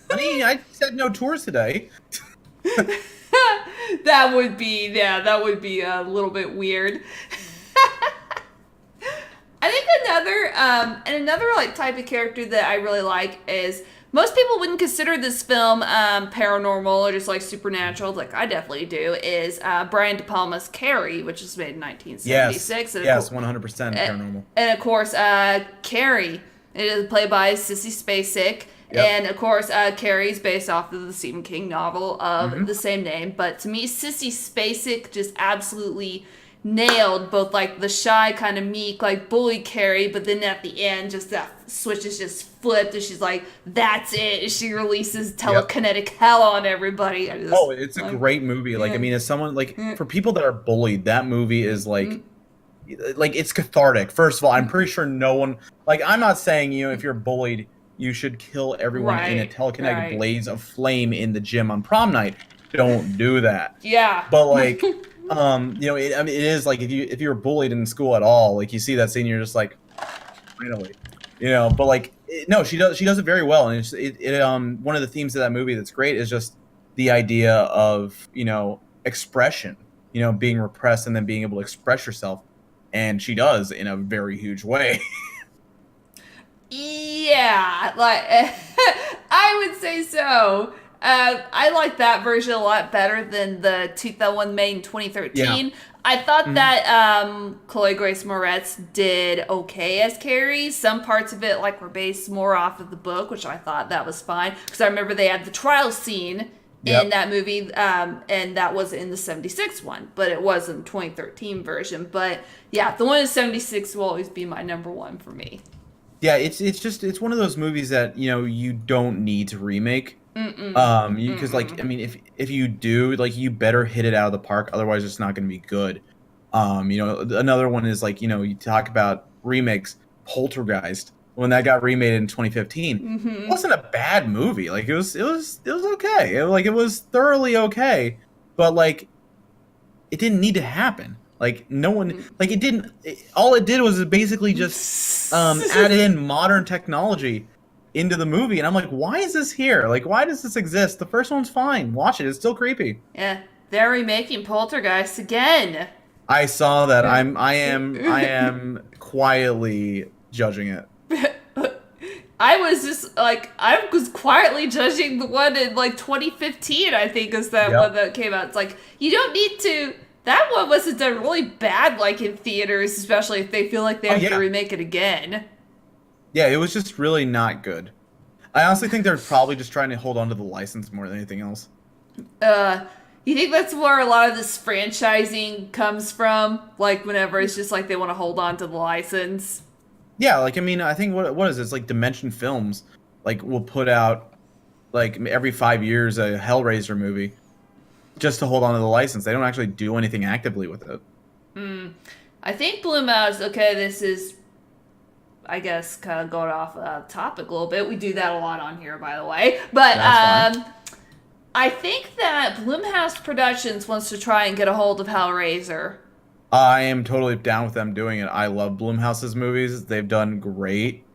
honey, I said no tours today. that would be that would be a little bit weird. I think another like type of character that I really like is most people wouldn't consider this film paranormal or just like supernatural, like I definitely do, is Brian De Palma's Carrie, which was made in 1976. Yes, 100% paranormal. And of course, Carrie, it is played by Sissy Spacek. Yep. And of course, Carrie's based off of the Stephen King novel of the same name. But to me, Sissy Spacek just absolutely nailed both like the shy kind of meek like bully Carrie, but then at the end just that switch is just flipped and she's like, that's it, and she releases telekinetic hell on everybody. It's a great movie. Like, I mean, as someone like for people that are bullied, that movie is like it's cathartic. First of all, I'm pretty sure no one, like, I'm not saying, you know, if you're bullied you should kill everyone in a telekinetic blaze of flame in the gym on prom night. Don't do that. Yeah. But like you know, it is like if you're bullied in school at all, like you see that scene, you're just like, finally, you know. But like, no, she does it very well, and one of the themes of that movie that's great is just the idea of, you know, expression, you know, being repressed and then being able to express yourself, and she does in a very huge way. Yeah, like I would say so. I like that version a lot better than the one made in 2013. Yeah. I thought that Chloe Grace Moretz did okay as Carrie. Some parts of it like were based more off of the book, which I thought that was fine. Because I remember they had the trial scene in that movie, and that was in the 76 one, but it was in the 2013 version. But yeah, the one in 76 will always be my number one for me. Yeah, it's one of those movies that, you know, you don't need to remake. Because like, I mean, if you do, like, you better hit it out of the park, otherwise it's not going to be good. You know, another one is like, you know, you talk about remakes. Poltergeist, when that got remade in 2015, it wasn't a bad movie. Like, it was okay. It was thoroughly okay, but like, it didn't need to happen. Like, no one, like, all it did was basically just added in modern technology into the movie, and I'm like, why is this here? Like, why does this exist? The first one's fine. Watch it. It's still creepy. Yeah, they're remaking Poltergeist again. I saw that. I am quietly judging it. I was quietly judging the one in like 2015, I think, is that one that came out. It's like, you don't need to. That one wasn't done really bad, like, in theaters, especially if they feel like they have to remake it again. Yeah, it was just really not good. I honestly think they're probably just trying to hold on to the license more than anything else. You think that's where a lot of this franchising comes from? Like, whenever it's just like they want to hold on to the license? Yeah, like, I mean, I think, what is it? It's like Dimension Films, like, will put out, like, every 5 years a Hellraiser movie just to hold on to the license. They don't actually do anything actively with it. I think Blumhouse, okay, this is, I guess, kind of going off topic a little bit. We do that a lot on here, by the way. But I think that Blumhouse Productions wants to try and get a hold of Hellraiser. I am totally down with them doing it. I love Blumhouse's movies. They've done great.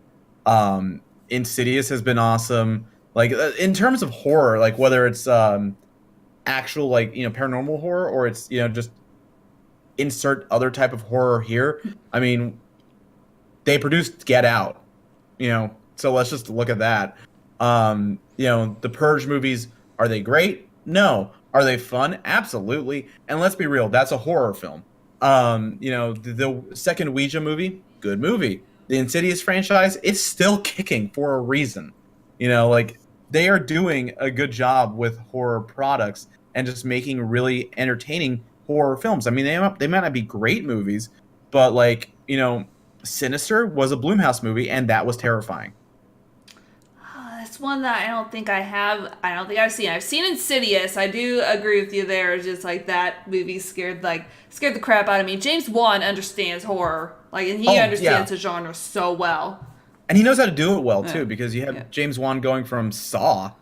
Insidious has been awesome. Like, in terms of horror, like, whether it's actual, like, you know, paranormal horror, or it's, you know, just insert other type of horror here. I mean, they produced Get Out, you know, so let's just look at that. You know, the Purge movies, are they great? No. Are they fun? Absolutely. And let's be real, that's a horror film. You know, the second Ouija movie, good movie. The Insidious franchise, it's still kicking for a reason. You know, like, they are doing a good job with horror products and just making really entertaining horror films. I mean, they might not be great movies, but, like, you know, Sinister was a Blumhouse movie, and that was terrifying. That's one that I don't think I've seen. I've seen Insidious. I do agree with you there. It's just like that movie scared the crap out of me. James Wan understands horror, like, and he understands the genre so well. And he knows how to do it well too, because you have James Wan going from Saw,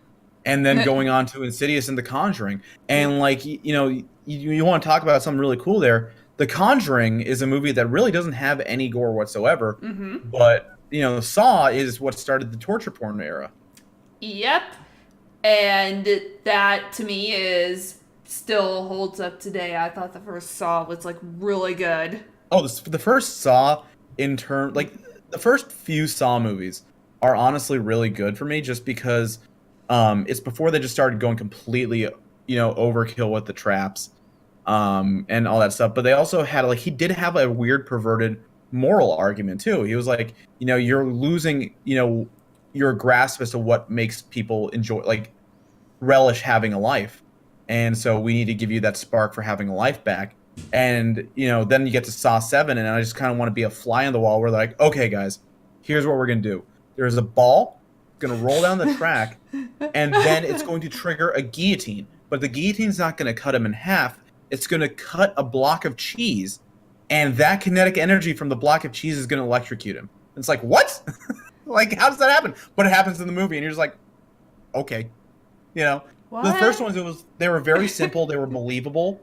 and then going on to Insidious and The Conjuring, and like, you know, you want to talk about something really cool there. The Conjuring is a movie that really doesn't have any gore whatsoever, but, you know, Saw is what started the torture porn era. Yep. And that, to me, is still holds up today. I thought the first Saw was, like, really good. Oh, the first Saw, the first few Saw movies are honestly really good for me, just because it's before they just started going completely, overkill with the traps, and all that stuff. But they also had, like, he did have a weird perverted moral argument too. He was like, you're losing, your grasp as to what makes people enjoy, like, relish having a life, and so we need to give you that spark for having a life back. And then you get to Saw 7, and I just kind of want to be a fly on the wall where they're like, okay guys, here's what we're gonna do. There's a ball gonna roll down the track, and then it's going to trigger a guillotine, but the guillotine's not going to cut him in half. It's going to cut a block of cheese, and that kinetic energy from the block of cheese is going to electrocute him. It's like, what? Like, how does that happen? But it happens in the movie, and you're just like, okay. What? The first ones, they were very simple. They were believable.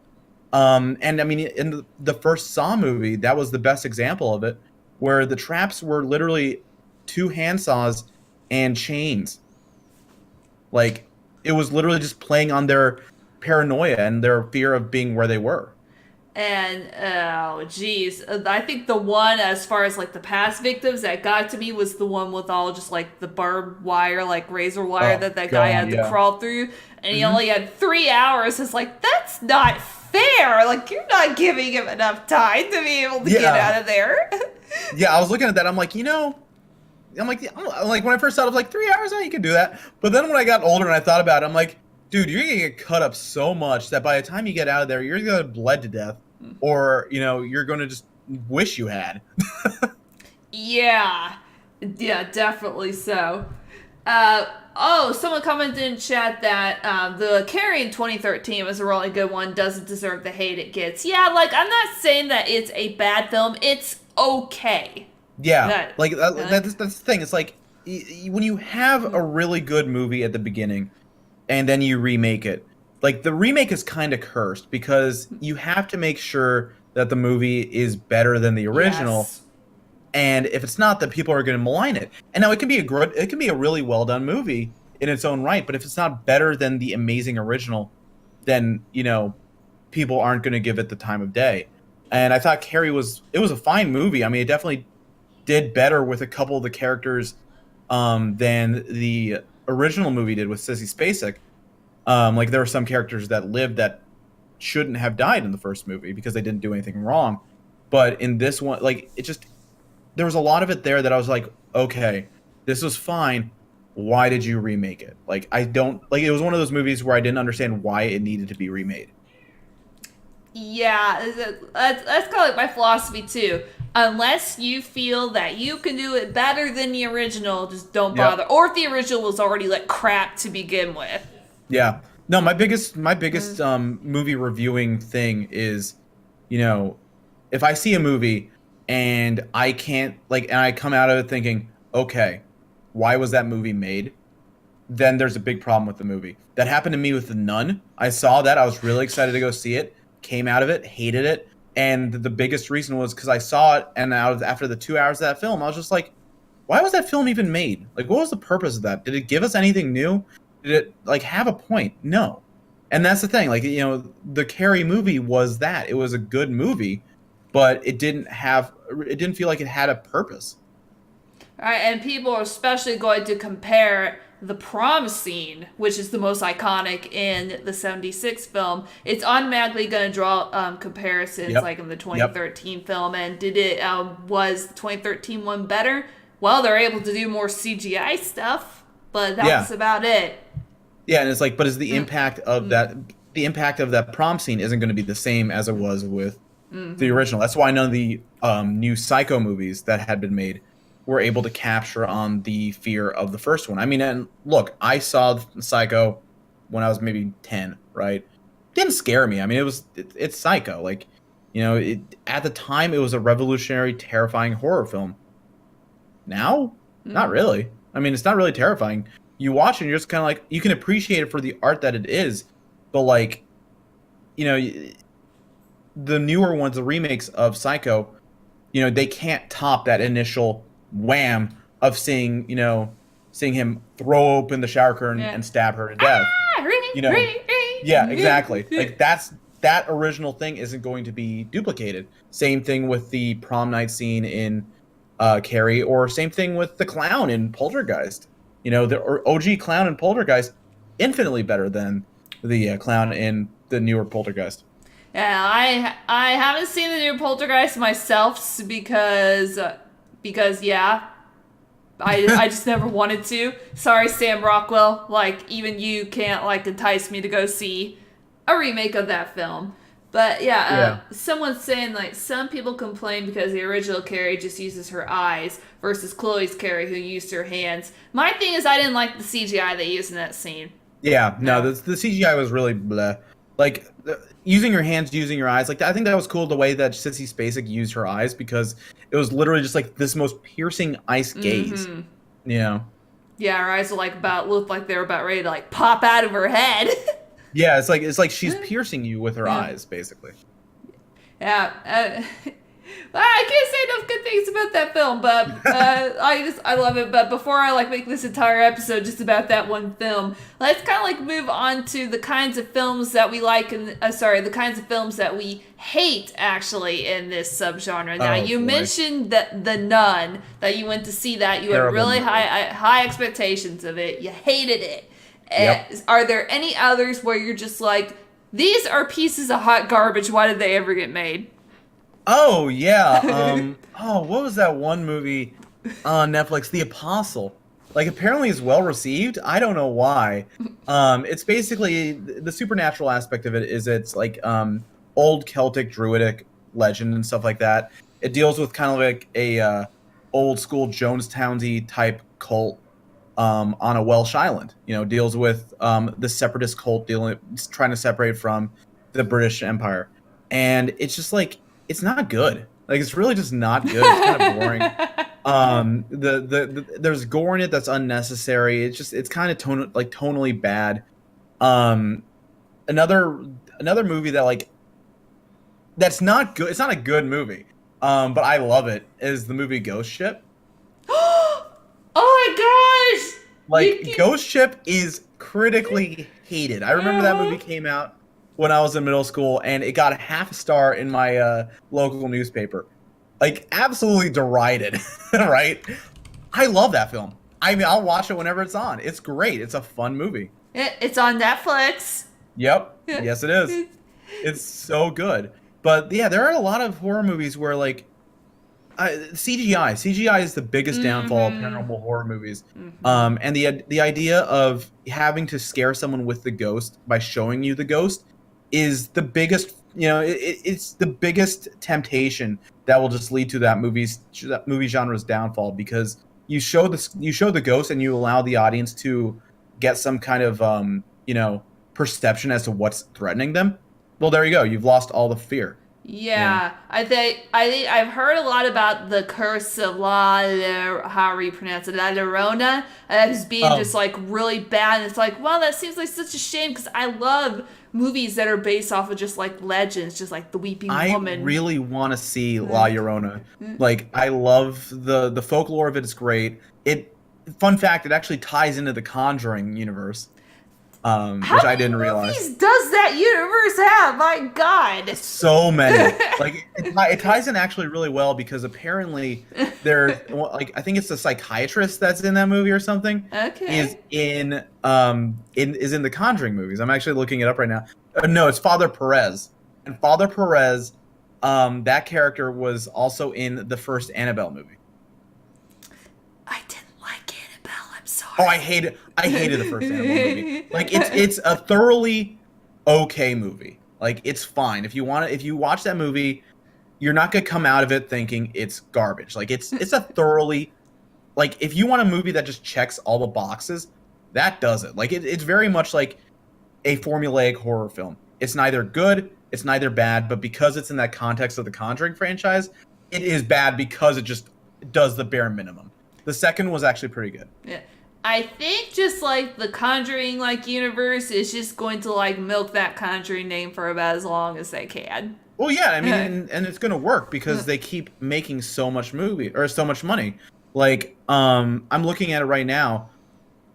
And I mean, in the first Saw movie, that was the best example of it, where the traps were literally 2 handsaws and chains. Like, it was literally just playing on their paranoia and their fear of being where they were. And oh geez, I think the one, as far as like the past victims, that got to me was the one with all just like the barbed wire, like razor wire that guy had to crawl through, and he only had 3 hours. It's like, that's not fair. Like, you're not giving him enough time to be able to get out of there. Yeah, I was looking at that. I'm like, I'm like, when I first thought, I was like, 3 hours, you can do that. But then when I got older and I thought about it, I'm like, dude, you're gonna get cut up so much that by the time you get out of there, you're gonna bled to death, or you're gonna just wish you had. Yeah, definitely so. Someone commented in chat that the Carrie in 2013 was a really good one. Doesn't deserve the hate it gets. Yeah, like, I'm not saying that it's a bad film. It's okay. Yeah, that's the thing. It's like, when you have a really good movie at the beginning, and then you remake it, like, the remake is kind of cursed, because you have to make sure that the movie is better than the original. Yes. And if it's not, then people are going to malign it. And now it can be a really well done movie in its own right, but if it's not better than the amazing original, then people aren't going to give it the time of day. And I thought Carrie was a fine movie. I mean, it definitely did better with a couple of the characters than the original movie did with Sissy Spacek. Like, there were some characters that lived that shouldn't have died in the first movie because they didn't do anything wrong. But in this one, like, there was a lot of it there that I was like, okay, this was fine. Why did you remake it? Like, it was one of those movies where I didn't understand why it needed to be remade. Yeah, that's kind of like my philosophy too. Unless you feel that you can do it better than the original, just don't bother. Or if the original was already like crap to begin with. Yeah. No, my biggest movie reviewing thing is, if I see a movie and I can't, like, and I come out of it thinking, okay, why was that movie made? Then there's a big problem with the movie. That happened to me with The Nun. I saw that. I was really excited to go see it. Came out of it, hated it. And the biggest reason was because I saw it, and after the 2 hours of that film, I was just like, why was that film even made? Like, what was the purpose of that? Did it give us anything new? Did it, like, have a point? No. And that's the thing. Like, the Carrie movie was that. It was a good movie, but it didn't feel like it had a purpose. All right, and people are especially going to compare the prom scene, which is the most iconic in the 76 film. It's automatically going to draw comparisons, like in the 2013 film. And was the 2013 one better? Well, they're able to do more CGI stuff, but that was about it. Yeah, and it's like, but is the impact of that prom scene isn't going to be the same as it was with the original. That's why none of the new Psycho movies that had been made were able to capture on the fear of the first one. I mean, and look, I saw Psycho when I was maybe 10, right? It didn't scare me. I mean, it's Psycho. Like, at the time, it was a revolutionary, terrifying horror film. Now, not really. I mean, it's not really terrifying. You watch it and you're just kind of like, you can appreciate it for the art that it is, but, like, the newer ones, the remakes of Psycho, they can't top that initial wham of seeing him throw open the shower curtain and stab her to death. Yeah, exactly. Like, that original thing isn't going to be duplicated. Same thing with the prom night scene in Carrie, or same thing with the clown in Poltergeist. The OG clown in Poltergeist, infinitely better than the clown in the newer Poltergeist. Yeah, I haven't seen the new Poltergeist myself because yeah, I just never wanted to. Sorry, Sam Rockwell. Like, even you can't like entice me to go see a remake of that film. But yeah, someone's saying like some people complain because the original Carrie just uses her eyes versus Chloe's Carrie who used her hands. My thing is I didn't like the CGI they used in that scene. Yeah, no, the CGI was really bleh. Like using your hands, using your eyes. Like I think that was cool the way that Sissy Spacek used her eyes, because it was literally just like this most piercing ice gaze. Yeah, her eyes looked like they were about ready to like pop out of her head. Yeah, it's like she's piercing you with her eyes, basically. Yeah, I can't say enough good things about that film, but I love it. But before I make this entire episode just about that one film, let's kind of move on to the kinds of films that we like, and the kinds of films that we hate actually in this subgenre. Now you mentioned that The Nun, that you went to see that, you had really high expectations of it, you hated it. Yep. Are there any others where you're just like, these are pieces of hot garbage, why did they ever get made? Oh, yeah. What was that one movie on Netflix? The Apostle. Apparently it's well received. I don't know why. It's basically, the supernatural aspect of it is it's old Celtic druidic legend and stuff like that. It deals with kind of like a old school Jonestownsy type cult on a Welsh island. Deals with the separatist cult trying to separate from the British Empire. And it's just it's not good. It's really just not good. It's kind of boring. There's gore in it that's unnecessary. It's kind of tonally bad. Another movie that that's not good. It's not a good movie. But I love it, is the movie Ghost Ship. Oh my gosh! Ghost Ship is critically hated. I remember that movie came out when I was in middle school, and it got a half a star in my local newspaper. Absolutely derided, right? I love that film. I mean, I'll watch it whenever it's on. It's great. It's a fun movie. It's on Netflix. Yep. Yes, it is. It's so good. But yeah, there are a lot of horror movies where CGI is the biggest downfall of paranormal horror movies. And the idea of having to scare someone with the ghost by showing you the ghost is the biggest, it's the biggest temptation that will just lead to that movie genre's downfall, because you show the ghost and you allow the audience to get some kind of perception as to what's threatening them. Well, there you go. You've lost all the fear. Yeah. I think I've heard a lot about the curse of how do you pronounce it, La Llorona, as being just really bad. And it's well, that seems like such a shame, because I love movies that are based off of just legends, just the Weeping Woman. I really want to see La Llorona. I love the folklore of it. It's great. Fun fact, it actually ties into the Conjuring universe. Which I didn't realize. How many movies does that universe have? My God. So many. It ties in actually really well, because apparently I think it's the psychiatrist that's in that movie or something. Okay. Is in the Conjuring movies. I'm actually looking it up right now. No, it's Father Perez. And Father Perez, that character was also in the first Annabelle movie. I didn't like Annabelle. I'm sorry. Oh, I hated the first Annabelle movie. It's a thoroughly okay movie. It's fine. If you watch that movie, you're not gonna come out of it thinking it's garbage. It's a thoroughly, if you want a movie that just checks all the boxes, that does it. It's very much like a formulaic horror film. It's neither good, it's neither bad, but because it's in that context of the Conjuring franchise, it is bad because it just does the bare minimum. The second was actually pretty good. Yeah. I think just the Conjuring universe is just going to milk that Conjuring name for about as long as they can. Well, yeah, I mean, and it's gonna work because they keep making so much money. I'm looking at it right now.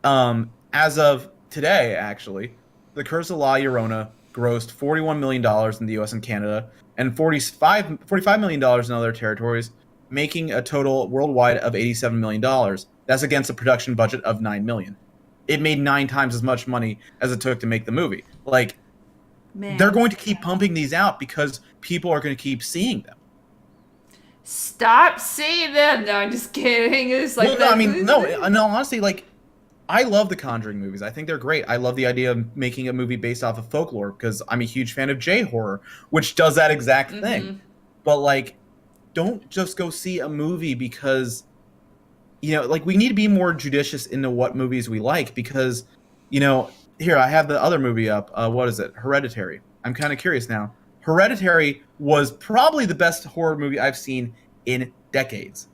As of today, actually, The Curse of La Llorona grossed $41 million in the U.S. and Canada, and $45 million in other territories. making a total worldwide of $87 million. That's against a production budget of $9 million. It made 9 times as much money as it took to make the movie. Like, they're going to keep pumping these out because people are going to keep seeing them. Stop seeing them. No, I'm just kidding. It's like, well, no, honestly, like, I love the Conjuring movies. I think they're great. I love the idea of making a movie based off of folklore because I'm a huge fan of J-horror, which does that exact thing. But, like, don't just go see a movie because, you know, like, we need to be more judicious into what movies we like because, you know, here, I have the other movie up. What is it? Hereditary. I'm kind of curious now. Hereditary was probably the best horror movie I've seen in decades.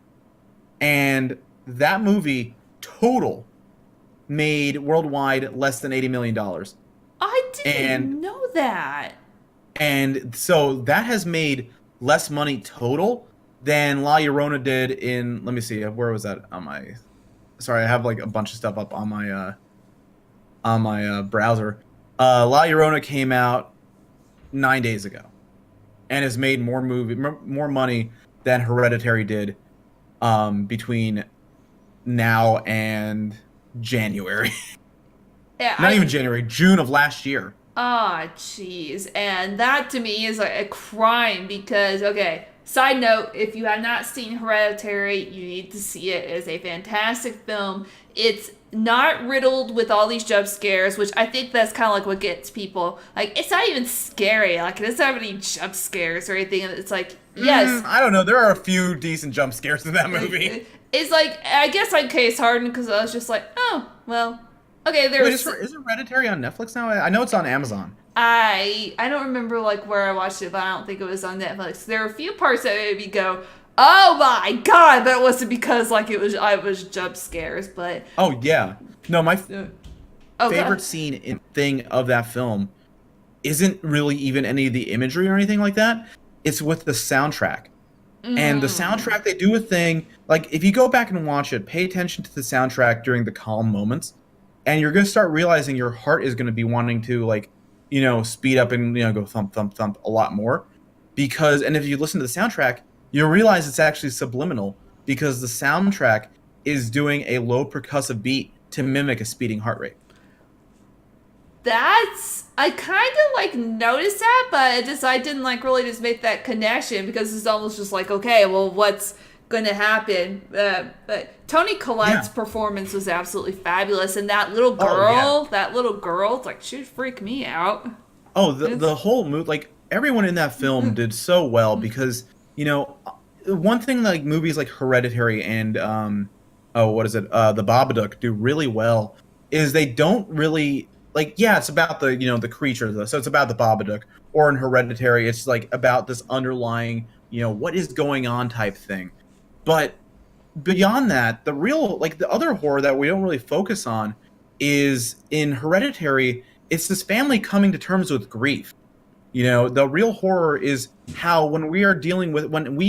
And that movie, total, made worldwide less than $80 million. I didn't know that. And so that has made less money total than La Llorona did in, let me see, where was that on my, sorry, I have like a bunch of stuff up on my browser. La Llorona came out 9 days ago and has made more money than Hereditary did between now and January. Yeah, Not even January, June of last year. Ah, jeez. And that to me is like a crime because, okay, side note, if you have not seen Hereditary, you need to see it. It is a fantastic film. It's not riddled with all these jump scares, which I think that's kind of like what gets people. Like, it's not even scary. Like, it doesn't have any jump scares or anything. It's like, yes. I don't know. There are a few decent jump scares in that movie. It's like, I guess I case hardened because I was just like, oh, well, okay. Is Hereditary on Netflix now? I know it's on Amazon. I don't remember like where I watched it, but I don't think it was on Netflix. There are a few parts that made me go, oh my god, but it wasn't because like I was jump scares, but oh yeah, no, my favorite thing of that film isn't really even any of the imagery or anything like that. It's with the soundtrack. And the soundtrack, they do a thing, like, if you go back and watch it, pay attention to the soundtrack during the calm moments, and you're going to start realizing your heart is going to be wanting to, like, you know, speed up and, you know, go thump, thump, thump a lot more. And if you listen to the soundtrack, you'll realize it's actually subliminal, because the soundtrack is doing a low percussive beat to mimic a speeding heart rate. I kind of like noticed that, but I didn't like really just make that connection because it's almost just like, okay, well, what's going to happen? But Toni Collette's performance was absolutely fabulous, and that little girl, it's like, she'd freak me out. Oh, the whole mood, like, everyone in that film did so well because, you know, one thing like movies like Hereditary and the Babadook do really well is they don't really, like, yeah, it's about the, you know, the creature, so it's about the Babadook, or in Hereditary, it's like about this underlying, you know, what is going on type thing. But beyond that, the real, like, the other horror that we don't really focus on is in Hereditary, it's this family coming to terms with grief. You know, the real horror is how when we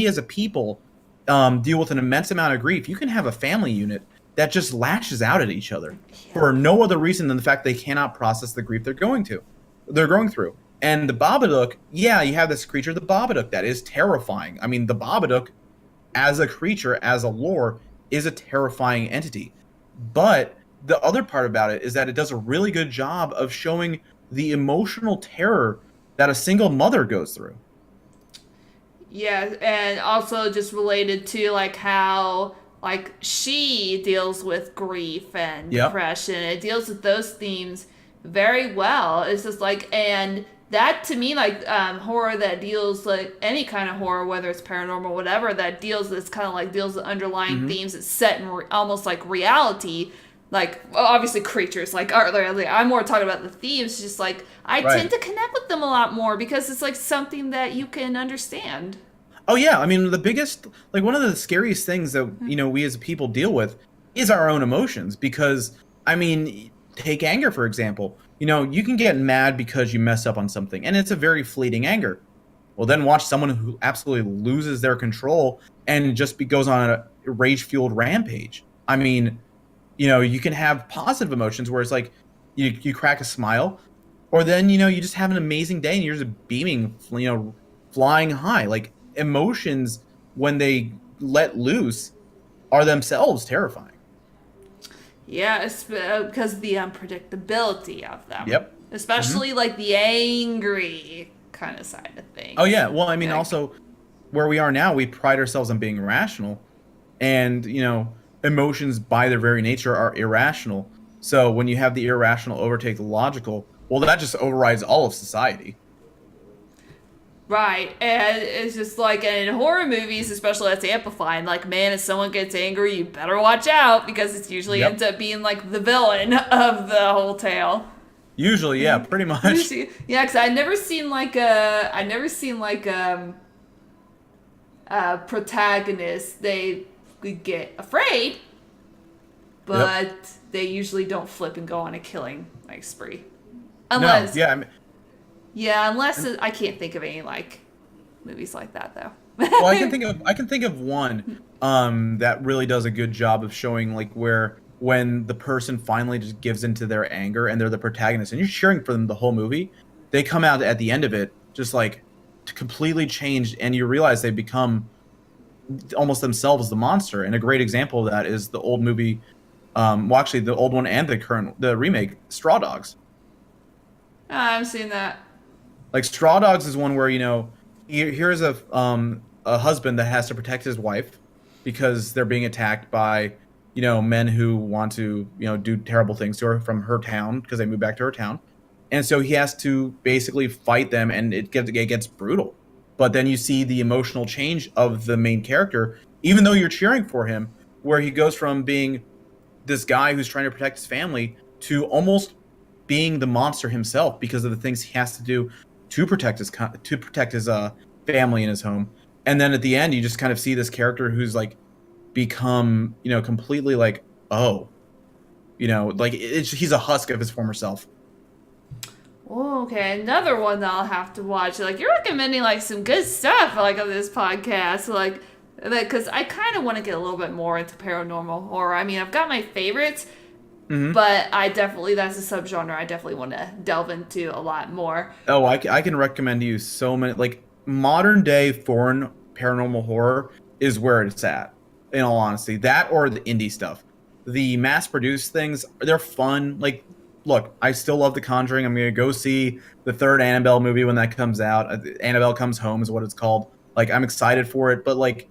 as a people deal with an immense amount of grief, you can have a family unit that just lashes out at each other for no other reason than the fact they cannot process the grief they're going through. And the Babadook, yeah, you have this creature, the Babadook, that is terrifying. I mean, the Babadook, as a creature, as a lore, is a terrifying entity. But the other part about it is that it does a really good job of showing the emotional terror that a single mother goes through. Yeah, and also just related to, like, how, like, she deals with grief and depression. It deals with those themes very well. It's just like, and that to me, like, horror that deals, like, any kind of horror, whether it's paranormal, whatever, that deals with underlying themes that's set in almost like reality. Like, obviously creatures, like, I'm more talking about the themes, just like, I tend to connect with them a lot more because it's like something that you can understand. Oh yeah, I mean, the biggest, like, one of the scariest things that, you know, we as people deal with is our own emotions, because, I mean, take anger, for example. You know, you can get mad because you mess up on something, and it's a very fleeting anger. Well, then watch someone who absolutely loses their control and just goes on a rage-fueled rampage. I mean, you know, you can have positive emotions where it's like you crack a smile, or then, you know, you just have an amazing day and you're just beaming, you know, flying high. Like, emotions, when they let loose are themselves terrifying. Yeah, it's because of the unpredictability of them. Yep. Especially like the angry kind of side of things. Oh yeah. Well, I mean, also where we are now, we pride ourselves on being rational, and emotions by their very nature are irrational. So when you have the irrational overtake the logical, well, that just overrides all of society. Right, and it's just like in horror movies, especially that's amplifying. Like, man, if someone gets angry, you better watch out because it usually ends up being like the villain of the whole tale. Usually, yeah, pretty much. Yeah, because I've never seen like a protagonist. They get afraid, but they usually don't flip and go on a killing like spree. Unless, unless I can't think of any like movies like that though. Well, I can think of one that really does a good job of showing like when the person finally just gives into their anger and they're the protagonist and you're cheering for them the whole movie, they come out at the end of it just like completely changed, and you realize they become almost themselves the monster. And a great example of that is the old movie, actually the old one and the remake, Straw Dogs. I've seen that. Like Straw Dogs is one where here's a husband that has to protect his wife because they're being attacked by men who want to do terrible things to her from her town because they moved back to her town, and so he has to basically fight them, and it gets brutal. But then you see the emotional change of the main character, even though you're cheering for him, where he goes from being this guy who's trying to protect his family to almost being the monster himself because of the things he has to do to protect his family and his home. And then at the end, you just kind of see this character who's like become completely like he's a husk of his former self. Oh, okay, another one that I'll have to watch. Like, you're recommending like some good stuff like on this podcast, like because I kind of want to get a little bit more into paranormal horror. I mean, I've got my favorites, but that's a subgenre I definitely want to delve into a lot more. Oh, I can recommend you so many. Like, modern day foreign paranormal horror is where it's at, in all honesty. That or the indie stuff. The mass-produced things, they're fun. Like, look, I still love The Conjuring. I'm going to go see the third Annabelle movie when that comes out. Annabelle Comes Home is what it's called. Like, I'm excited for it. But, like,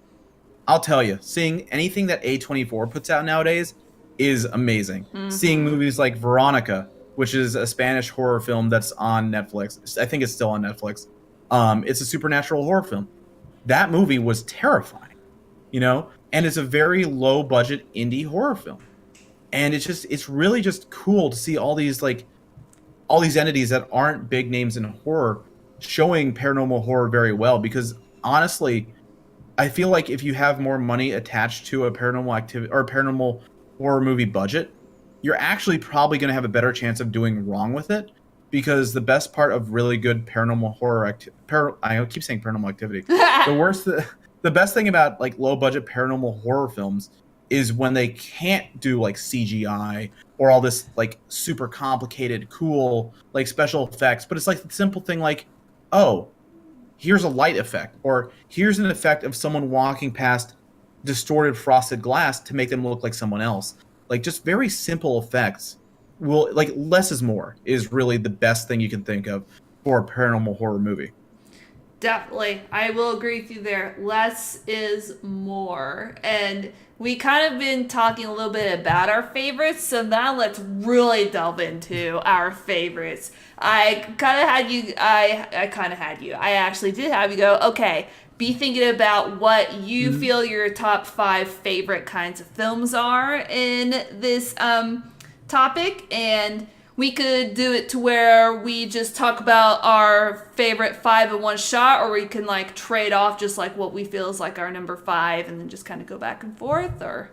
I'll tell you, seeing anything that A24 puts out nowadays is amazing. Seeing movies like Veronica, which is a Spanish horror film that's on Netflix. I think it's still on Netflix. It's a supernatural horror film. That movie was terrifying, and it's a very low budget indie horror film. And it's really just cool to see all these entities that aren't big names in horror showing paranormal horror very well, because honestly, I feel like if you have more money attached to a paranormal activity or a paranormal horror movie budget, you're actually probably going to have a better chance of doing wrong with it, because the best part of really good paranormal horror I keep saying paranormal activity. The best thing about like low budget paranormal horror films is when they can't do like CGI or all this like super complicated, cool like special effects, but it's like the simple thing like, oh, here's a light effect, or here's an effect of someone walking past distorted frosted glass to make them look like someone else. Like, just very simple effects less is more is really the best thing you can think of for a paranormal horror movie. Definitely. I will agree with you there. Less is more. And we kind of been talking a little bit about our favorites, so now let's really delve into our favorites. I actually did have you go, okay, be thinking about what you feel your top 5 favorite kinds of films are in this topic, and we could do it to where we just talk about our favorite 5 in one shot, or we can like trade off just like what we feel is like our number 5 and then just kind of go back and forth, or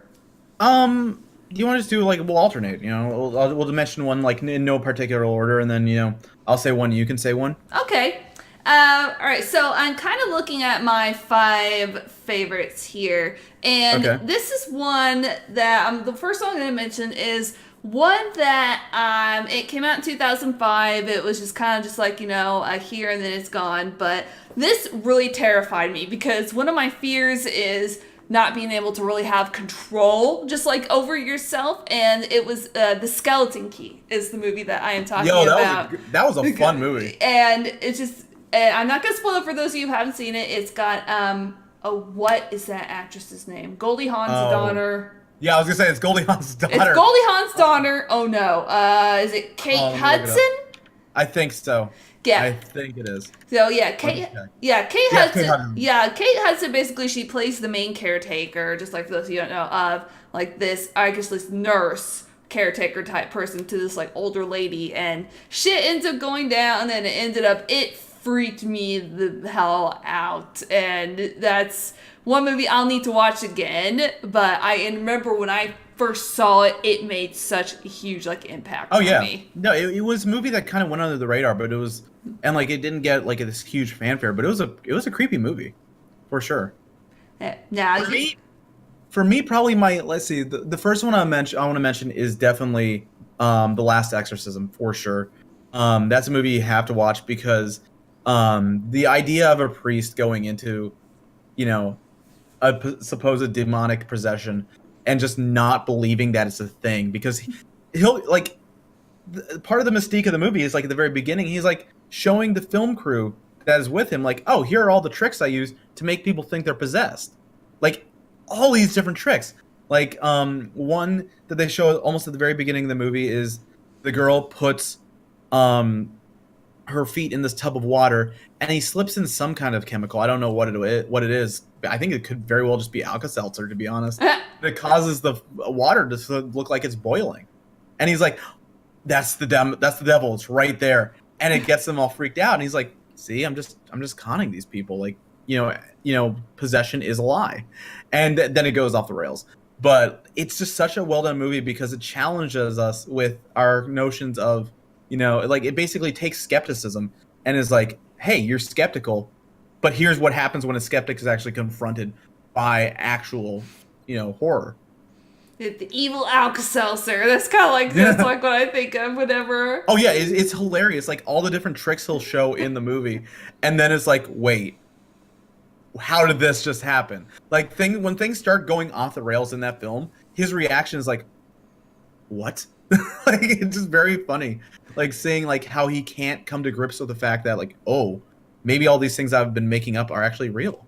do you want to just do like we'll alternate, we'll mention one like in no particular order, and then I'll say one, you can say one. Okay. All right, so I'm kind of looking at my 5 favorites here, and this is one that the first one I'm going to mention is one that it came out in 2005. It was just kind of just like, a here and then it's gone, but this really terrified me because one of my fears is not being able to really have control just like over yourself. And it was The Skeleton Key is the movie that I am talking about. That was a fun movie. And it's just, I'm not going to spoil it for those of you who haven't seen it. It's got, what is that actress's name? Goldie Hawn's daughter. Yeah, I was going to say it's Goldie Hawn's daughter. It's Goldie Hawn's daughter. Oh no. Is it Kate Hudson? I think so. Yeah. I think it is. So Kate Hudson. Kate Hudson, basically she plays the main caretaker, just like for those of you who don't know, of like this, I guess this nurse caretaker type person to this like older lady, and shit ends up going down, and it freaked me the hell out. And that's one movie I'll need to watch again, but I remember when I first saw it, it made such a huge like impact on me. No, it was a movie that kind of went under the radar, but it was, and like it didn't get like this huge fanfare, but it was a creepy movie, for sure. For me, probably let's see, the first one I want to mention is definitely The Last Exorcism, for sure. That's a movie you have to watch because the idea of a priest going into, a supposed demonic possession and just not believing that it's a thing, because he'll like part of the mystique of the movie is like at the very beginning he's like showing the film crew that is with him like, oh, here are all the tricks I use to make people think they're possessed, like all these different tricks. Like one that they show almost at the very beginning of the movie is the girl puts her feet in this tub of water and he slips in some kind of chemical. I don't know what it is. I think it could very well just be Alka-Seltzer, to be honest. It causes the water to look like it's boiling. And he's like, that's the devil. It's right there. And it gets them all freaked out. And he's like, see, I'm just conning these people. Like, possession is a lie. And then it goes off the rails. But it's just such a well-done movie because it challenges us with our notions of, like it basically takes skepticism and is like, hey, you're skeptical, but here's what happens when a skeptic is actually confronted by actual, horror. The evil Alka-Seltzer. That's kind of like that's like what I think of whenever. Oh yeah, it's hilarious. Like all the different tricks he'll show in the movie, and then it's like, wait, how did this just happen? Like when things start going off the rails in that film, his reaction is like, what? Like it's just very funny. Like seeing like how he can't come to grips with the fact that like, oh, maybe all these things I've been making up are actually real.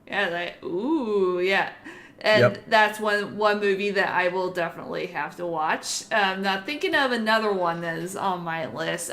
Yeah, like, ooh, yeah. And that's one movie that I will definitely have to watch. Now, thinking of another one that is on my list.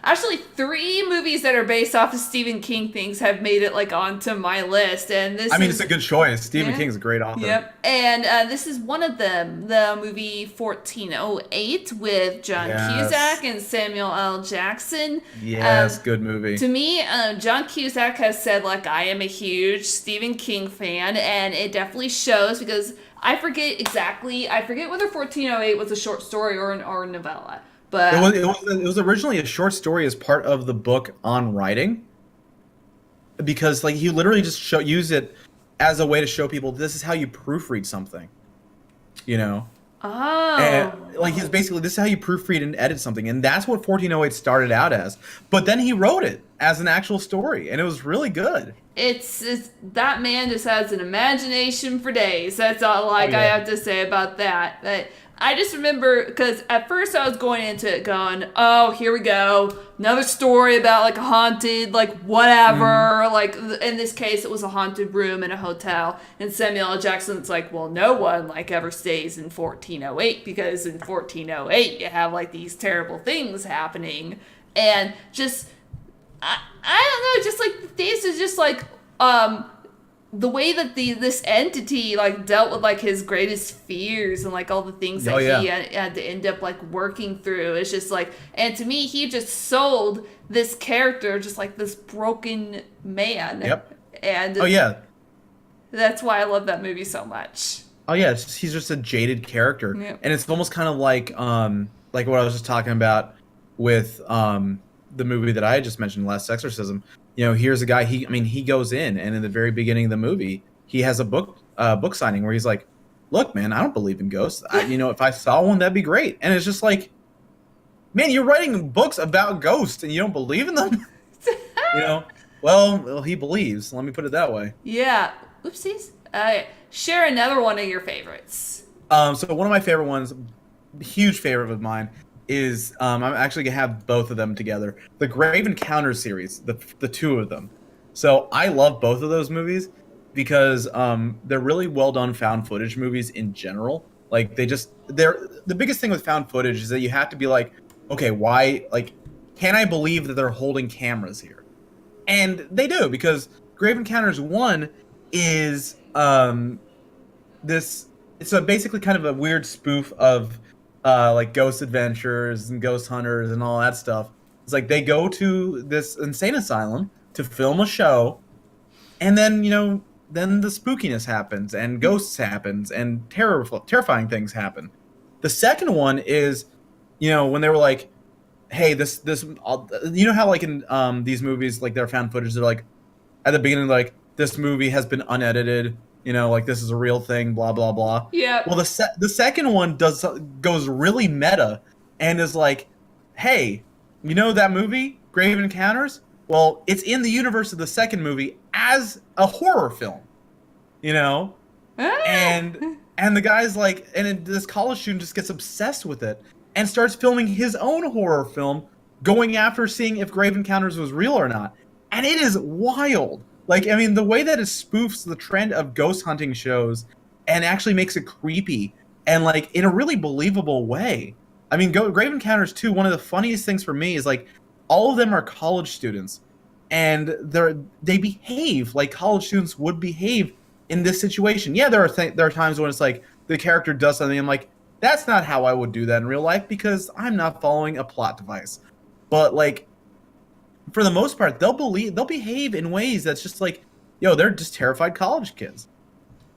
Actually, 3 movies that are based off of Stephen King things have made it like onto my list. And it's a good choice. Stephen King's a great author. Yep. And this is one of them, the movie 1408 with John Cusack and Samuel L. Jackson. Yes, good movie. To me, John Cusack has said like I am a huge Stephen King fan, and it definitely shows. Because I forget whether 1408 was a short story or a novella. But it was originally a short story as part of the book on writing. Because like he literally just use it as a way to show people this is how you proofread something. Oh. And like he's basically this is how you proofread and edit something, and that's what 1408 started out as. But then he wrote it as an actual story, and it was really good. It's that man just has an imagination for days. That's all I have to say about that. But I just remember because at first I was going into it going, oh, here we go, another story about like a haunted, like whatever. Like in this case, it was a haunted room in a hotel. And Samuel L. Jackson's like, well, no one like ever stays in 1408 because in 1408 you have like these terrible things happening, and just. I don't know, just like this is just like the way that this entity like dealt with like his greatest fears and like all the things that he had to end up like working through. It's just like, and to me he just sold this character just like this broken man. Yep. And that's why I love that movie so much. Oh yeah, he's just a jaded character. Yep. And it's almost kind of like what I was just talking about with the movie that I just mentioned, Last Exorcism. Here's a guy. He goes in, and in the very beginning of the movie, he has a book signing where he's like, "Look, man, I don't believe in ghosts. If I saw one, that'd be great." And it's just like, man, you're writing books about ghosts, and you don't believe in them. Well, he believes. Let me put it that way. Yeah. Oopsies. Share another one of your favorites. So one of my favorite ones, huge favorite of mine, is I'm actually gonna have both of them together. The Grave Encounters series, the two of them. So I love both of those movies because they're really well done found footage movies in general. Like they're the biggest thing with found footage is that you have to be like, okay, why? Like, can I believe that they're holding cameras here? And they do, because Grave Encounters 1 is this. It's basically kind of a weird spoof of like Ghost Adventures and Ghost Hunters and all that stuff. It's like they go to this insane asylum to film a show, and then then the spookiness happens and ghosts happens and terrifying things happen. The second one is, when they were like, hey, this how like in these movies, like they're found footage, they're like at the beginning, like, this movie has been unedited, like this is a real thing, blah blah blah. Yeah. Well, the second one goes really meta and is like, hey, that movie Grave Encounters, well, it's in the universe of the second movie as a horror film, and the guy's like, and this college student just gets obsessed with it and starts filming his own horror film, going after seeing if Grave Encounters was real or not. And it is wild. Like, I mean, the way that it spoofs the trend of ghost hunting shows and actually makes it creepy and, like, in a really believable way. I mean, Grave Encounters 2, one of the funniest things for me is, like, all of them are college students. And they behave like college students would behave in this situation. Yeah, there are times when it's like the character does something, I'm like, that's not how I would do that in real life because I'm not following a plot device. But, like, for the most part, they'll behave in ways that's just like, they're just terrified college kids.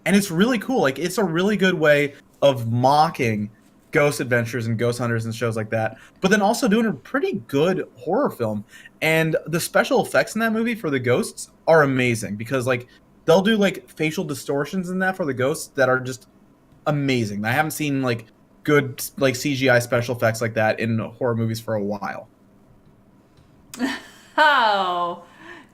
And it's really cool. Like, it's a really good way of mocking Ghost Adventures and Ghost Hunters and shows like that, but then also doing a pretty good horror film. And the special effects in that movie for the ghosts are amazing because, like, they'll do, like, facial distortions in that for the ghosts that are just amazing. I haven't seen, like, good, like, CGI special effects like that in horror movies for a while. Oh,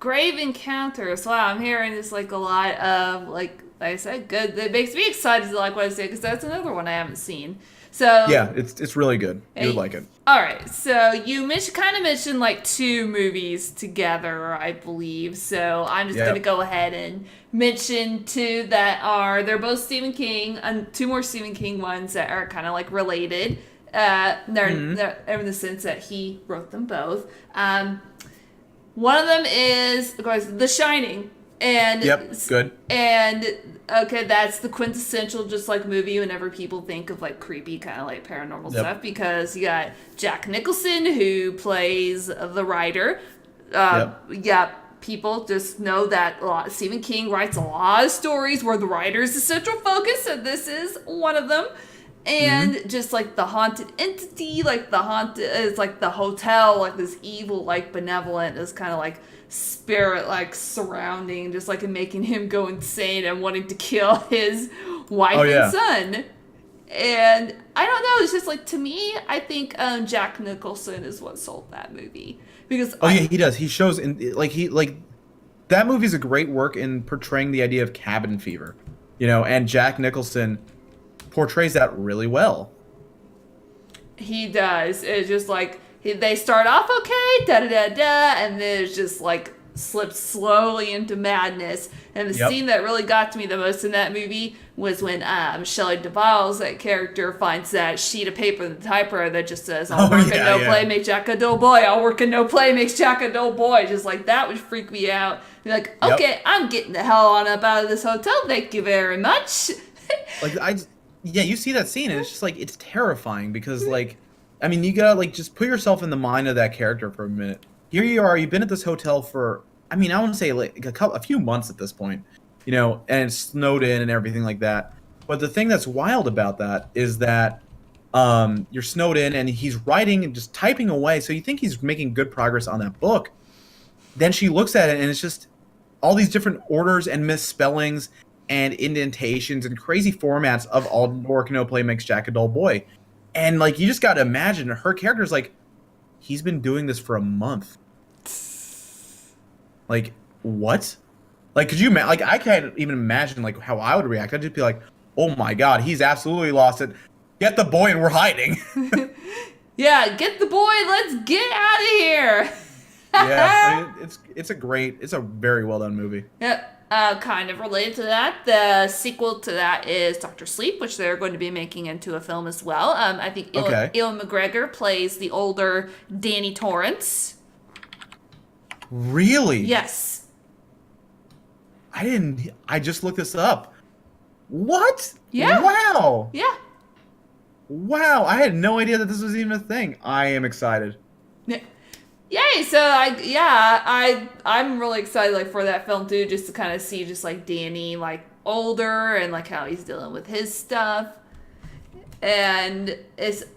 Grave Encounters. Wow, I'm hearing this, like, a lot of, like I said, good. It makes me excited to like what I say because that's another one I haven't seen. So yeah, it's really good. You would like it. All right, so you mentioned like two movies together, I believe. So I'm just gonna go ahead and mention two that they're both Stephen King, and two more Stephen King ones that are kind of like related. They're in the sense that he wrote them both. One of them is, of course, The Shining. And good. And okay, that's the quintessential just like movie whenever people think of like creepy kind of like paranormal stuff, because you got Jack Nicholson who plays the writer. People just know that Stephen King writes a lot of stories where the writer is the central focus, and this is one of them. And just like the haunted entity, like the haunted is like the hotel, like this evil, like benevolent is kind of like spirit like surrounding, just like making him go insane and wanting to kill his wife and son. And I don't know, it's just like, to me, I think Jack Nicholson is what sold that movie, because he does. He shows in that movie's a great work in portraying the idea of cabin fever, and Jack Nicholson portrays that really well. He does. It's just like they start off okay, and then it's just like slips slowly into madness. And the scene that really got to me the most in that movie was when Shelley Duvall's that character finds that sheet of paper in the typewriter that just says, "I'll work and no play makes Jack a dull boy. I'll work and no play makes Jack a dull boy." Just like that would freak me out. You're like, okay, I'm getting the hell on up out of this hotel. Thank you very much. You see that scene and it's just like, it's terrifying because, like, I mean, you gotta, like, just put yourself in the mind of that character for a minute. Here you are, you've been at this hotel for, I mean, I want to say like a few months at this point, and it's snowed in and everything like that. But the thing that's wild about that is that you're snowed in and he's writing and just typing away. So you think he's making good progress on that book. Then she looks at it and it's just all these different orders and misspellings and indentations and crazy formats of all work no play makes Jack a dull boy. And, like, you just got to imagine her character's like, he's been doing this for a month. Like, what? Like, could you like I can't even imagine like how I would react. I'd just be like, oh my god, he's absolutely lost it. Get the boy and we're hiding. Yeah, get the boy. Let's get out of here. Yeah, I mean, it's a very well done movie. Yep. Kind of related to that, the sequel to that is Doctor Sleep, which they're going to be making into a film as well. I think Ewan McGregor plays the older Danny Torrance. Really? Yes. I just looked this up. What? Yeah. Wow. Yeah. Wow, I had no idea that this was even a thing. I am excited. Yay! So I'm really excited like for that film too, just to kind of see just like Danny like older and like how he's dealing with his stuff. And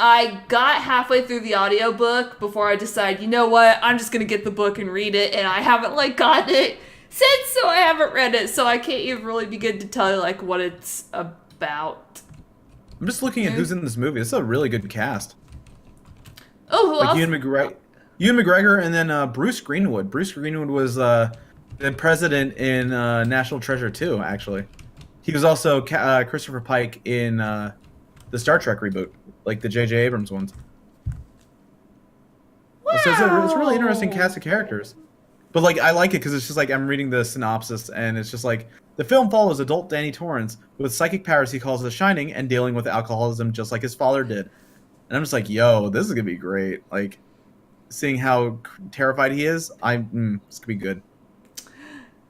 I got halfway through the audiobook before I decided, you know what, I'm just gonna get the book and read it, and I haven't like gotten it since, so I haven't read it, so I can't even really begin to tell you like what it's about. I'm just looking at who's in this movie. It's a really good cast. Oh, who else? Ewan McGregor, and then Bruce Greenwood. Bruce Greenwood was the president in National Treasure 2, actually. He was also Christopher Pike in the Star Trek reboot, like the J.J. Abrams ones. Wow. So it's a really interesting cast of characters. But like I like it because it's just like I'm reading the synopsis, and it's just like the film follows adult Danny Torrance with psychic powers he calls The Shining and dealing with alcoholism just like his father did. And I'm just like, yo, this is gonna be great. Like, seeing how terrified he is, it's gonna be good.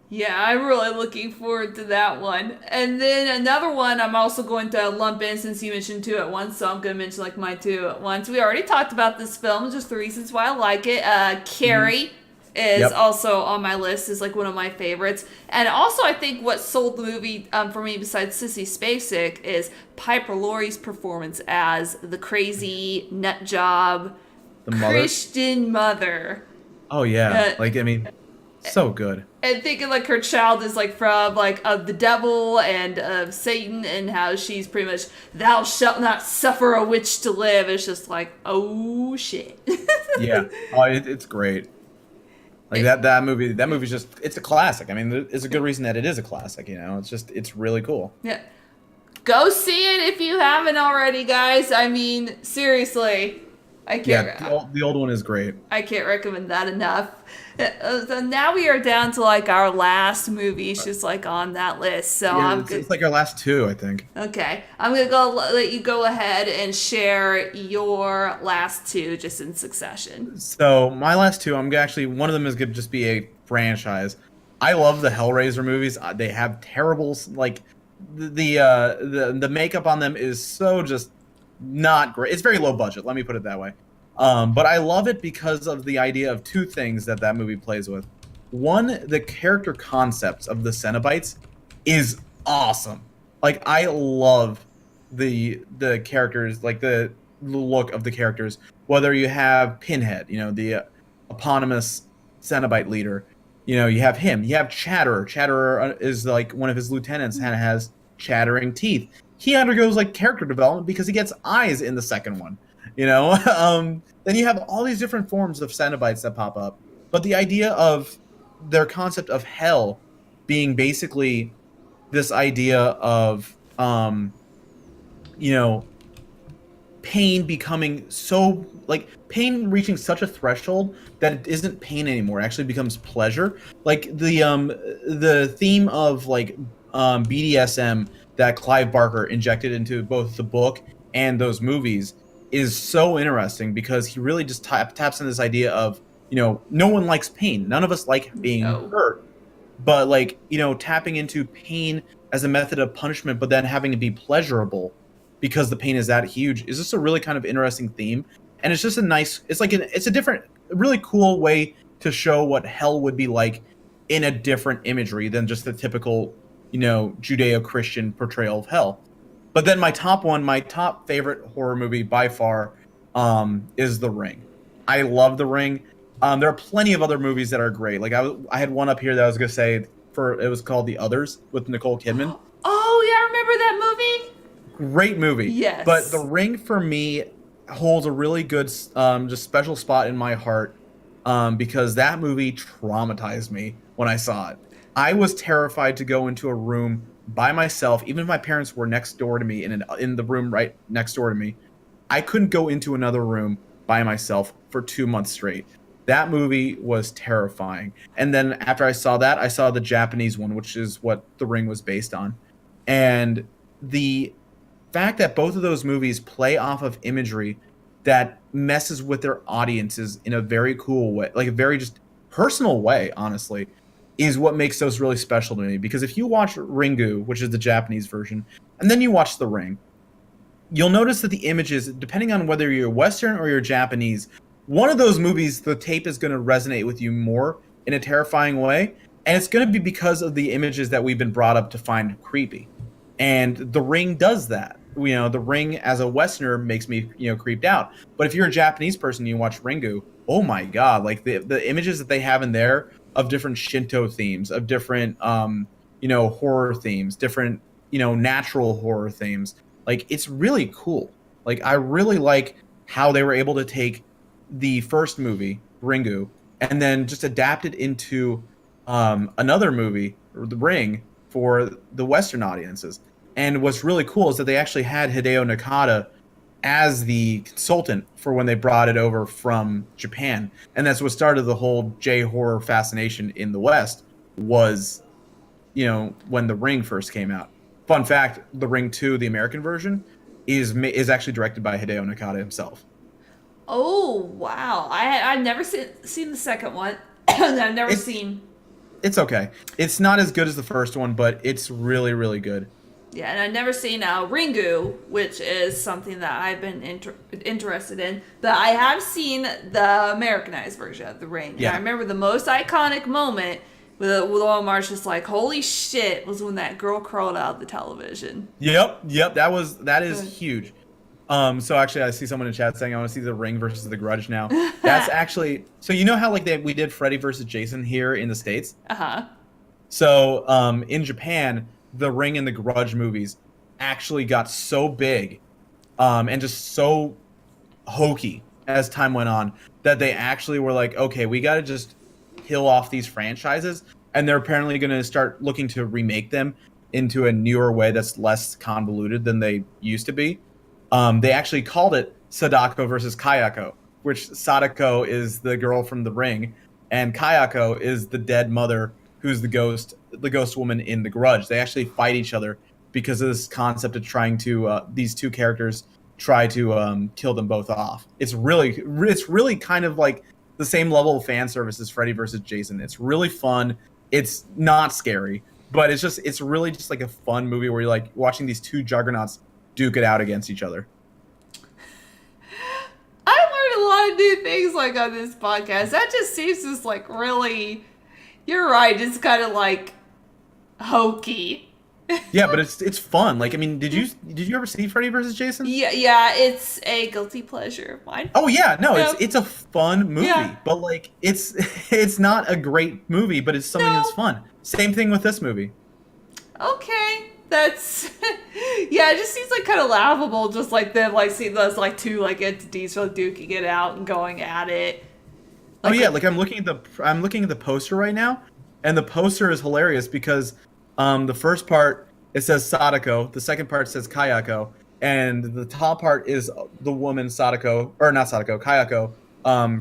Yeah, I'm really looking forward to that one. And then another one I'm also going to lump in since you mentioned two at once, so I'm going to mention like my two at once. We already talked about this film, just the reasons why I like it. Carrie is also on my list, is like one of my favorites. And also I think what sold the movie for me besides Sissy Spacek is Piper Laurie's performance as the crazy nut job Christian mother. Oh yeah, like I mean, so good. And thinking like her child is like from like of the devil and of Satan, and how she's pretty much thou shalt not suffer a witch to live. It's just like, oh shit. Yeah, it's great. Like that movie's just, it's a classic. I mean, it's a good reason that it is a classic. You know, it's really cool. Yeah, go see it if you haven't already, guys. I mean, seriously. I can't. Yeah, the old one is great. I can't recommend that enough. So now we are down to like our last movies, just like on that list. So yeah, it's like our last two, I think. Okay, I'm gonna let you go ahead and share your last two just in succession. So my last two, one of them is gonna just be a franchise. I love the Hellraiser movies. They have terrible like the makeup on them is so just not great. It's very low budget, let me put it that way. But I love it because of the idea of two things that movie plays with. One, the character concepts of the Cenobites is awesome. Like, I love the characters, like the look of the characters. Whether you have Pinhead, you know, the eponymous Cenobite leader, you know, you have him. You have Chatterer. Chatterer is like one of his lieutenants and has chattering teeth. He undergoes like character development because he gets eyes in the second one, you know. Then you have all these different forms of Cenobites that pop up, but the idea of their concept of hell being basically this idea of you know, pain becoming so like pain reaching such a threshold that it isn't pain anymore, it actually becomes pleasure. Like the theme of like BDSM that Clive Barker injected into both the book and those movies is so interesting because he really just taps into this idea of, you know, no one likes pain. None of us like being hurt. But like, you know, tapping into pain as a method of punishment, but then having to be pleasurable because the pain is that huge is just a really kind of interesting theme. And it's just it's a different, really cool way to show what hell would be like in a different imagery than just the typical, you know, Judeo-Christian portrayal of hell. But then my top favorite horror movie by far is The Ring. I love The Ring. There are plenty of other movies that are great. Like I had one up here that I was gonna say it was called The Others with Nicole Kidman. Oh yeah, I remember that movie. Great movie. Yes. But The Ring for me holds a really good just special spot in my heart because that movie traumatized me when I saw it. I was terrified to go into a room by myself, even if my parents were next door to me in the room right next door to me. I couldn't go into another room by myself for 2 months straight. That movie was terrifying. And then after I saw that, I saw the Japanese one, which is what The Ring was based on. And the fact that both of those movies play off of imagery that messes with their audiences in a very cool way, like a very just personal way, honestly, is what makes those really special to me. Because if you watch Ringu, which is the Japanese version, and then you watch The Ring, you'll notice that the images, depending on whether you're Western or you're Japanese, one of those movies, the tape is going to resonate with you more in a terrifying way. And it's going to be because of the images that we've been brought up to find creepy. And The Ring does that. You know, The Ring as a Westerner makes me, creeped out. But if you're a Japanese person and you watch Ringu, oh my God, like the images that they have in there of different Shinto themes, of different, horror themes, different, natural horror themes. Like, it's really cool. Like, I really like how they were able to take the first movie, Ringu, and then just adapt it into another movie, The Ring, for the Western audiences. And what's really cool is that they actually had Hideo Nakata as the consultant for when they brought it over from Japan. And that's what started the whole J-horror fascination in the West was, when The Ring first came out. Fun fact, The Ring 2, the American version, is actually directed by Hideo Nakata himself. Oh, wow. I've never seen the second one. I've never seen... It's okay. It's not as good as the first one, but it's really, really good. Yeah, and I've never seen Ringu, which is something that I've been interested in. But I have seen the Americanized version of The Ring. Yeah. And I remember the most iconic moment with Omar's just like, holy shit, was when that girl crawled out of the television. Yep, that is huge. So actually, I see someone in chat saying I want to see The Ring versus The Grudge now. That's actually, so you know how like we did Freddy versus Jason here in the States? Uh-huh. So in Japan, The Ring and The Grudge movies actually got so big and just so hokey as time went on that they actually were like, okay, we got to just kill off these franchises, and they're apparently going to start looking to remake them into a newer way that's less convoluted than they used to be. They actually called it Sadako versus Kayako, which Sadako is the girl from The Ring, and Kayako is the dead mother who's the ghost woman in The Grudge. They actually fight each other because of this concept of trying to these two characters try to kill them both off. It's really kind of like the same level of fan service as Freddy versus Jason. It's really fun. It's not scary, but it's really just like a fun movie where you're like watching these two juggernauts duke it out against each other. I learned a lot of new things like on this podcast. That just seems just like really, you're right, it's kind of like hokey. Yeah, but it's fun. Like, I mean, did you ever see Freddy versus Jason? Yeah, it's a guilty pleasure of mine. Oh yeah, no, it's a fun movie, but like it's not a great movie, but it's something that's fun. Same thing with this movie. Okay, that's yeah. It just seems like kind of laughable, just like them like seeing those like two like entities really duking it out and going at it. Like, like I'm looking at the poster right now, and the poster is hilarious because the first part it says Sadako, the second part says Kayako, and the top part is the woman Kayako,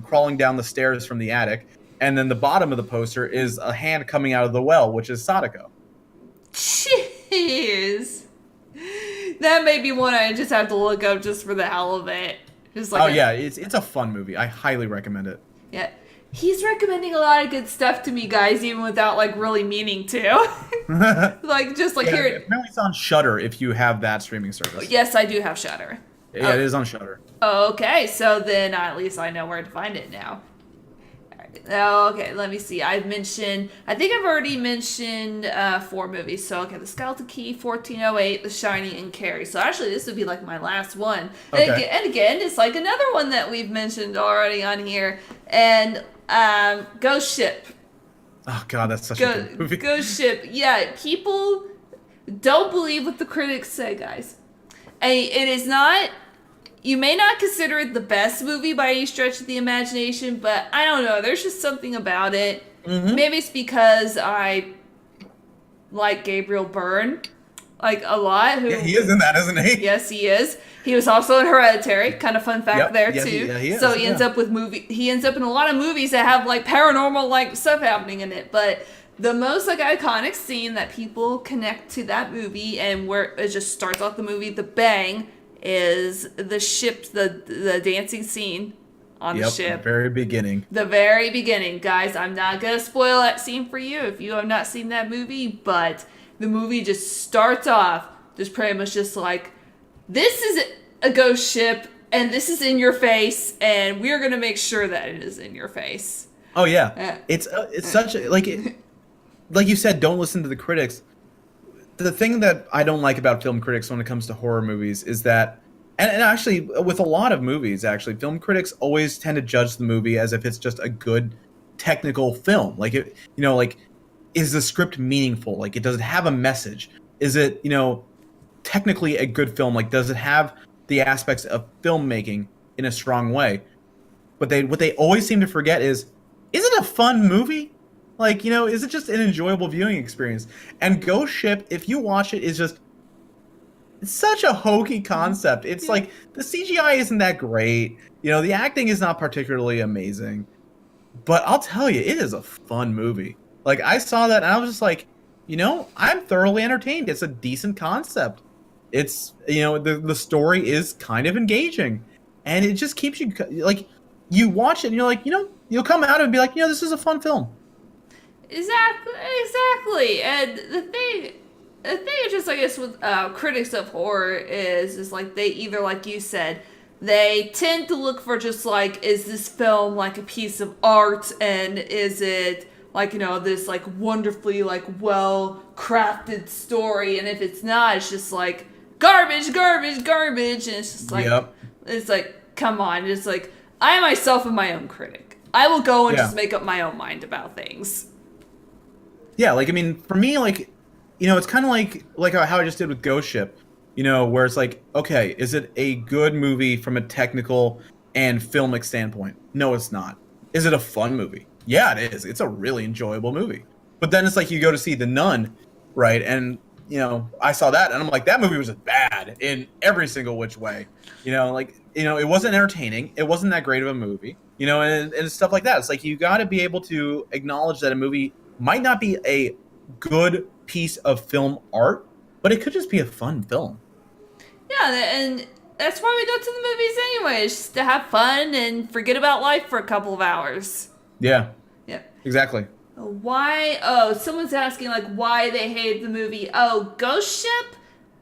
crawling down the stairs from the attic, and then the bottom of the poster is a hand coming out of the well, which is Sadako. Jeez, that made me want to just have to look up just for the hell of it. Just like it's a fun movie. I highly recommend it. Yeah. He's recommending a lot of good stuff to me, guys, even without like really meaning to. Like just like here. Apparently, it's on Shudder if you have that streaming service. Yes, I do have Shudder. Yeah, it is on Shudder. Okay, so then at least I know where to find it now. Okay, let me see. I think I've already mentioned 4 movies. So, okay, The Skeleton Key, 1408, The Shining, and Carrie. So, actually, this would be like my last one. Okay. And again, it's like another one that we've mentioned already on here. And Ghost Ship. Oh, God, that's such a good movie. Ghost Ship. Yeah, people don't believe what the critics say, guys. And it is not... You may not consider it the best movie by any stretch of the imagination, but I don't know. There's just something about it. Mm-hmm. Maybe it's because I like Gabriel Byrne, like a lot. Who, Yeah, he is in that, isn't he? Yes, he is. He was also in Hereditary. Kind of fun fact there too. He is, so he ends up with He ends up in a lot of movies that have like paranormal like stuff happening in it. But the most like iconic scene that people connect to that movie and where it just starts off the movie the bang is the ship, the dancing scene on the ship. The very beginning, guys. I'm not gonna spoil that scene for you if you have not seen that movie, but the movie just starts off just pretty much just like, this is a ghost ship and this is in your face and we're gonna make sure that it is in your face. Oh yeah, it's such a, like you said, don't listen to the critics. The thing that I don't like about film critics when it comes to horror movies is that, and actually with a lot of movies, actually, film critics always tend to judge the movie as if it's just a good technical film. Like, like, is the script meaningful? Like, does it have a message? Is it, technically a good film? Like, does it have the aspects of filmmaking in a strong way? But what they always seem to forget is it a fun movie? Like, is it just an enjoyable viewing experience? And Ghost Ship, if you watch it, it's such a hokey concept. It's like, the CGI isn't that great. The acting is not particularly amazing. But I'll tell you, it is a fun movie. Like, I saw that and I was just like, I'm thoroughly entertained. It's a decent concept. It's, the story is kind of engaging. And it just keeps you, like, you watch it and you're like, you'll come out and be like, this is a fun film. Exactly. And the thing is just, I guess, with critics of horror is like they either, like you said, they tend to look for just like, is this film like a piece of art and is it like, this like wonderfully like well crafted story, and if it's not, it's just like garbage, and it's just like, it's like, come on, it's like, I myself am my own critic. I will go and just make up my own mind about things. Yeah, like, I mean, for me, like, it's kind of like how I just did with Ghost Ship, where it's like, okay, is it a good movie from a technical and filmic standpoint? No, it's not. Is it a fun movie? Yeah, it is. It's a really enjoyable movie. But then it's like you go to see The Nun, right? And, I saw that and I'm like, that movie was bad in every single which way. It wasn't entertaining. It wasn't that great of a movie, and stuff like that. It's like, you got to be able to acknowledge that a movie might not be a good piece of film art, but it could just be a fun film. Yeah, and that's why we go to the movies anyways, just to have fun and forget about life for a couple of hours. Yeah. Exactly. Why? Oh, someone's asking, like, why they hate the movie. Oh, Ghost Ship?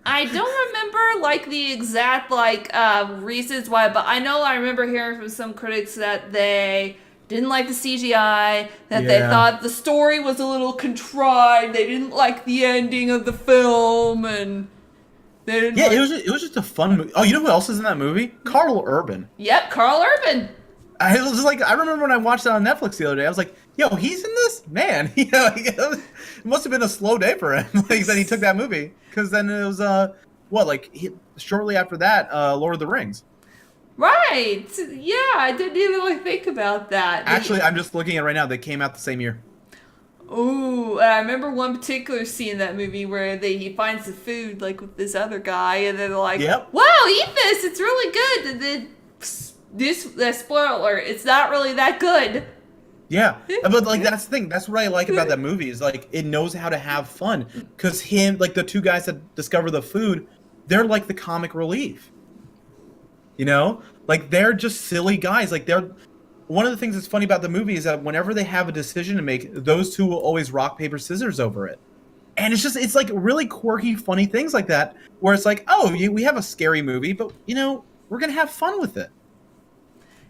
I don't remember, like, the exact, like, reasons why, but I remember hearing from some critics that they didn't like the CGI, that they thought the story was a little contrived, they didn't like the ending of the film, and they didn't it was just a fun movie. Oh, you know who else is in that movie? Carl Urban. Yep, Carl Urban. I remember when I watched it on Netflix the other day, I was like, yo, he's in this? Man, it must have been a slow day for him, like, that he took that movie. Because then it was, shortly after that, Lord of the Rings. Right. Yeah, I didn't even like think about that. Actually, I'm just looking at it right now. They came out the same year. Ooh, I remember one particular scene in that movie where he finds the food, like, with this other guy, and they're like, wow, eat this, it's really good. And then, spoiler alert, it's not really that good. Yeah, but, like, that's the thing. That's what I like about that movie, is, like, it knows how to have fun. Because the two guys that discover the food, they're, like, the comic relief. Like, they're just silly guys. Like, one of the things that's funny about the movie is that whenever they have a decision to make, those two will always rock, paper, scissors over it. And it's like really quirky, funny things like that, where it's like, oh, we have a scary movie, but, we're going to have fun with it.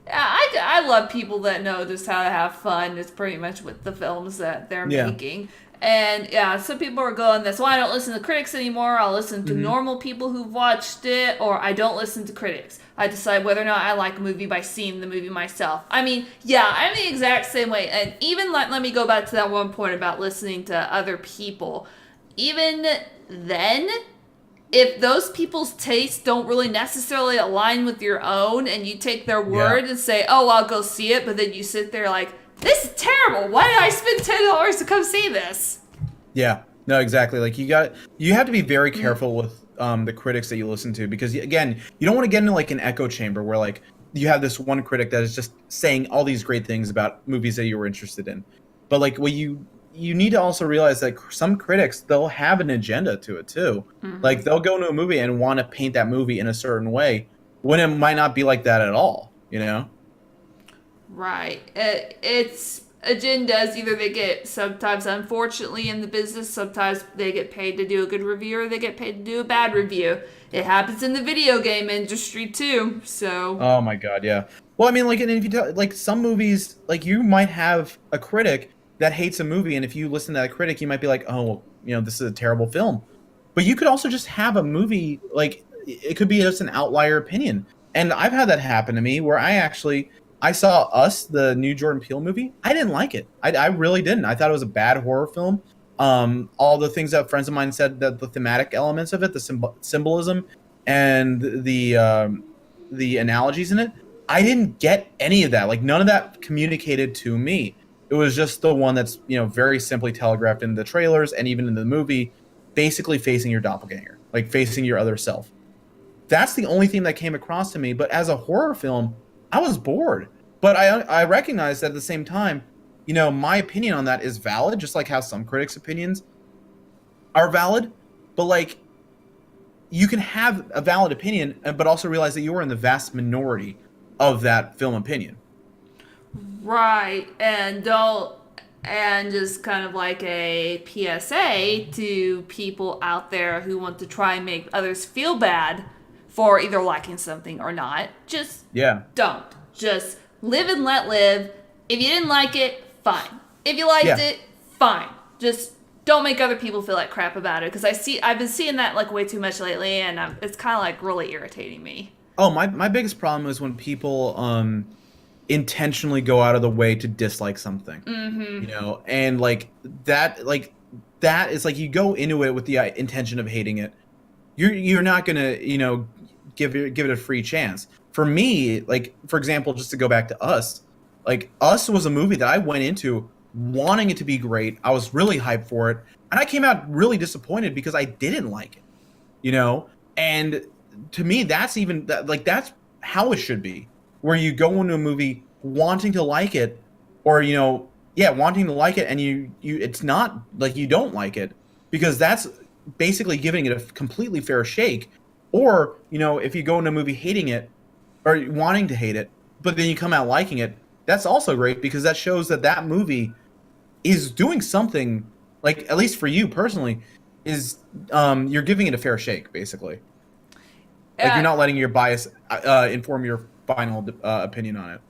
Yeah, I love people that know just how to have fun. It's pretty much with the films that they're making. And some people are going, that's why I don't listen to critics anymore. I'll listen to normal people who've watched it, or I don't listen to critics. I decide whether or not I like a movie by seeing the movie myself. I mean, I'm the exact same way. And even, let me go back to that one point about listening to other people. Even then, if those people's tastes don't really necessarily align with your own, and you take their word and say, oh, I'll go see it, but then you sit there like, this is terrible. Why did I spend $10 to come see this? Yeah. No, exactly. Like you have to be very careful with the critics that you listen to, because again, you don't want to get into like an echo chamber where like you have this one critic that is just saying all these great things about movies that you were interested in. But like what you need to also realize that some critics, they'll have an agenda to it too. Like they'll go into a movie and want to paint that movie in a certain way when it might not be like that at all, you know? Right. It's agendas. Either they get, sometimes unfortunately in the business, sometimes they get paid to do a good review or they get paid to do a bad review. It happens in the video game industry too. So. Oh my god, yeah. Well, I mean, like, and if you tell, like, some movies, like, you might have a critic that hates a movie, and if you listen to that critic, you might be like, oh, well, you know, this is a terrible film. But you could also just have a movie, like, it could be just an outlier opinion. And I've had that happen to me where I saw Us, the new Jordan Peele movie. I didn't like it. I really didn't. I thought it was a bad horror film. All the things that friends of mine said, that the thematic elements of it, the symbolism, and the analogies in it, I didn't get any of that. Like, none of that communicated to me. It was just the one that's, you know, very simply telegraphed in the trailers and even in the movie, basically facing your doppelganger, like facing your other self. That's the only thing that came across to me. But as a horror film, I was bored. But I recognize that at the same time, you know, my opinion on that is valid, just like how some critics' opinions are valid. But like, you can have a valid opinion, but also realize that you are in the vast minority of that film opinion. Right, and just kind of like a PSA to people out there who want to try and make others feel bad for either liking something or not. Just don't. Just live and let live. If you didn't like it, fine. If you liked it, fine. Just don't make other people feel like crap about it, because I've been seeing that like way too much lately, and it's kind of like really irritating me. Oh, my biggest problem is when people intentionally go out of the way to dislike something. You know, and like that is like, you go into it with the intention of hating it. You're not gonna, you know, give it a free chance. For me, like, for example, just to go back to Us, like, Us was a movie that I went into wanting it to be great. I was really hyped for it, and I came out really disappointed because I didn't like it, you know? And to me, that's how it should be, where you go into a movie wanting to like it, or, you know, wanting to like it, and you it's not like you don't like it, because that's basically giving it a completely fair shake. Or, you know, if you go into a movie hating it or wanting to hate it, but then you come out liking it, that's also great, because that shows that movie is doing something, like, at least for you personally, is you're giving it a fair shake, basically. Like, you're not letting your bias inform your final opinion on it.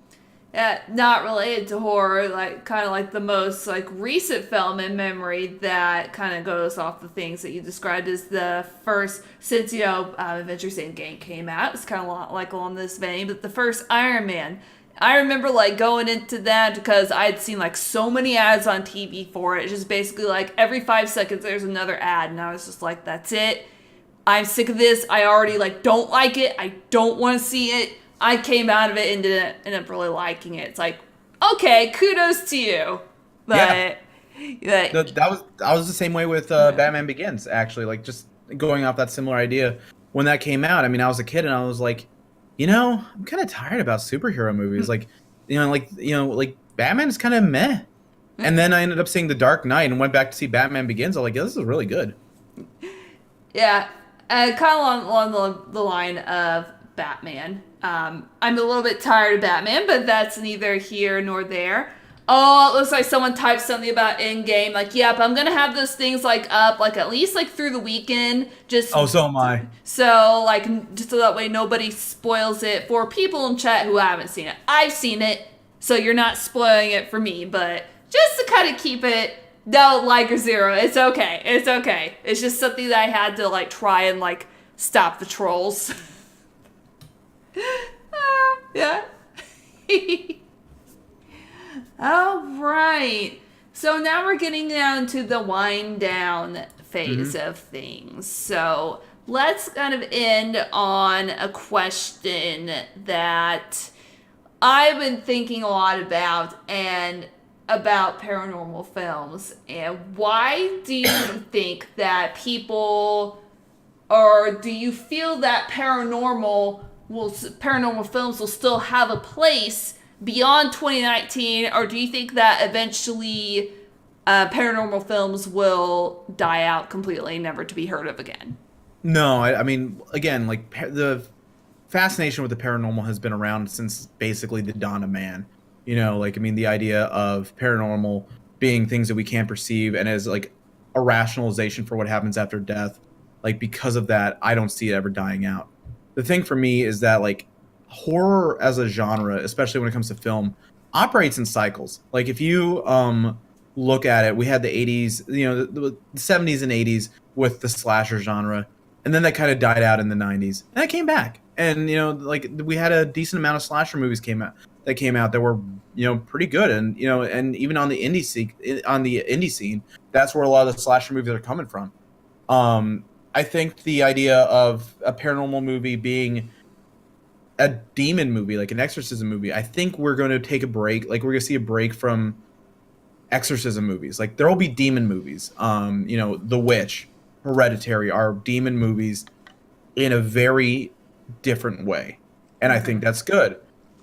Not related to horror, like kind of like the most like recent film in memory that kind of goes off the things that you described as the first, since, you know, Avengers Endgame came out, it's kind of like along this vein, but the first Iron Man. I remember like going into that because I had seen like so many ads on TV for it. It's just basically like every 5 seconds there's another ad, and I was just like, that's it. I'm sick of this. I already like don't like it. I don't want to see it. I came out of it and didn't end up really liking it. It's like, okay, kudos to you. But that was the same way with Batman Begins, actually. Like, just going off that similar idea. When that came out, I mean, I was a kid and I was like, you know, I'm kind of tired about superhero movies. Like, like Batman is kind of meh. And then I ended up seeing The Dark Knight and went back to see Batman Begins. I was like, this is really good. Yeah, kind of along the line of Batman. I'm a little bit tired of Batman, but that's neither here nor there. Oh, it looks like someone typed something about Endgame. Like, yep, I'm gonna have those things like up, like at least like through the weekend. Just so am I. So like, just so that way nobody spoils it for people in chat who haven't seen it. I've seen it, so you're not spoiling it for me. But just to kind of keep it, no like or zero. It's okay. It's okay. It's just something that I had to like try and like stop the trolls. Yeah. All right. So now we're getting down to the wind down phase of things. So let's kind of end on a question that I've been thinking a lot about, and about paranormal films, and why do you think that people, or do you feel that paranormal films will still have a place beyond 2019, or do you think that eventually paranormal films will die out completely, never to be heard of again? No, I mean, again, like the fascination with the paranormal has been around since basically the dawn of man. You know, like, I mean, the idea of paranormal being things that we can't perceive and as like a rationalization for what happens after death. Like, because of that, I don't see it ever dying out. The thing for me is that, like, horror as a genre, especially when it comes to film, operates in cycles. Like, if you look at it, we had the 80s, you know, the 70s and 80s with the slasher genre, and then that kind of died out in the 90s, and it came back. And, you know, like, we had a decent amount of slasher movies came out that were, you know, pretty good. And, you know, and even on the indie scene, that's where a lot of the slasher movies are coming from. I think the idea of a paranormal movie being a demon movie, like an exorcism movie, I think we're going to take a break. Like, we're going to see a break from exorcism movies. Like, there will be demon movies. You know, The Witch, Hereditary are demon movies in a very different way. And I think that's good.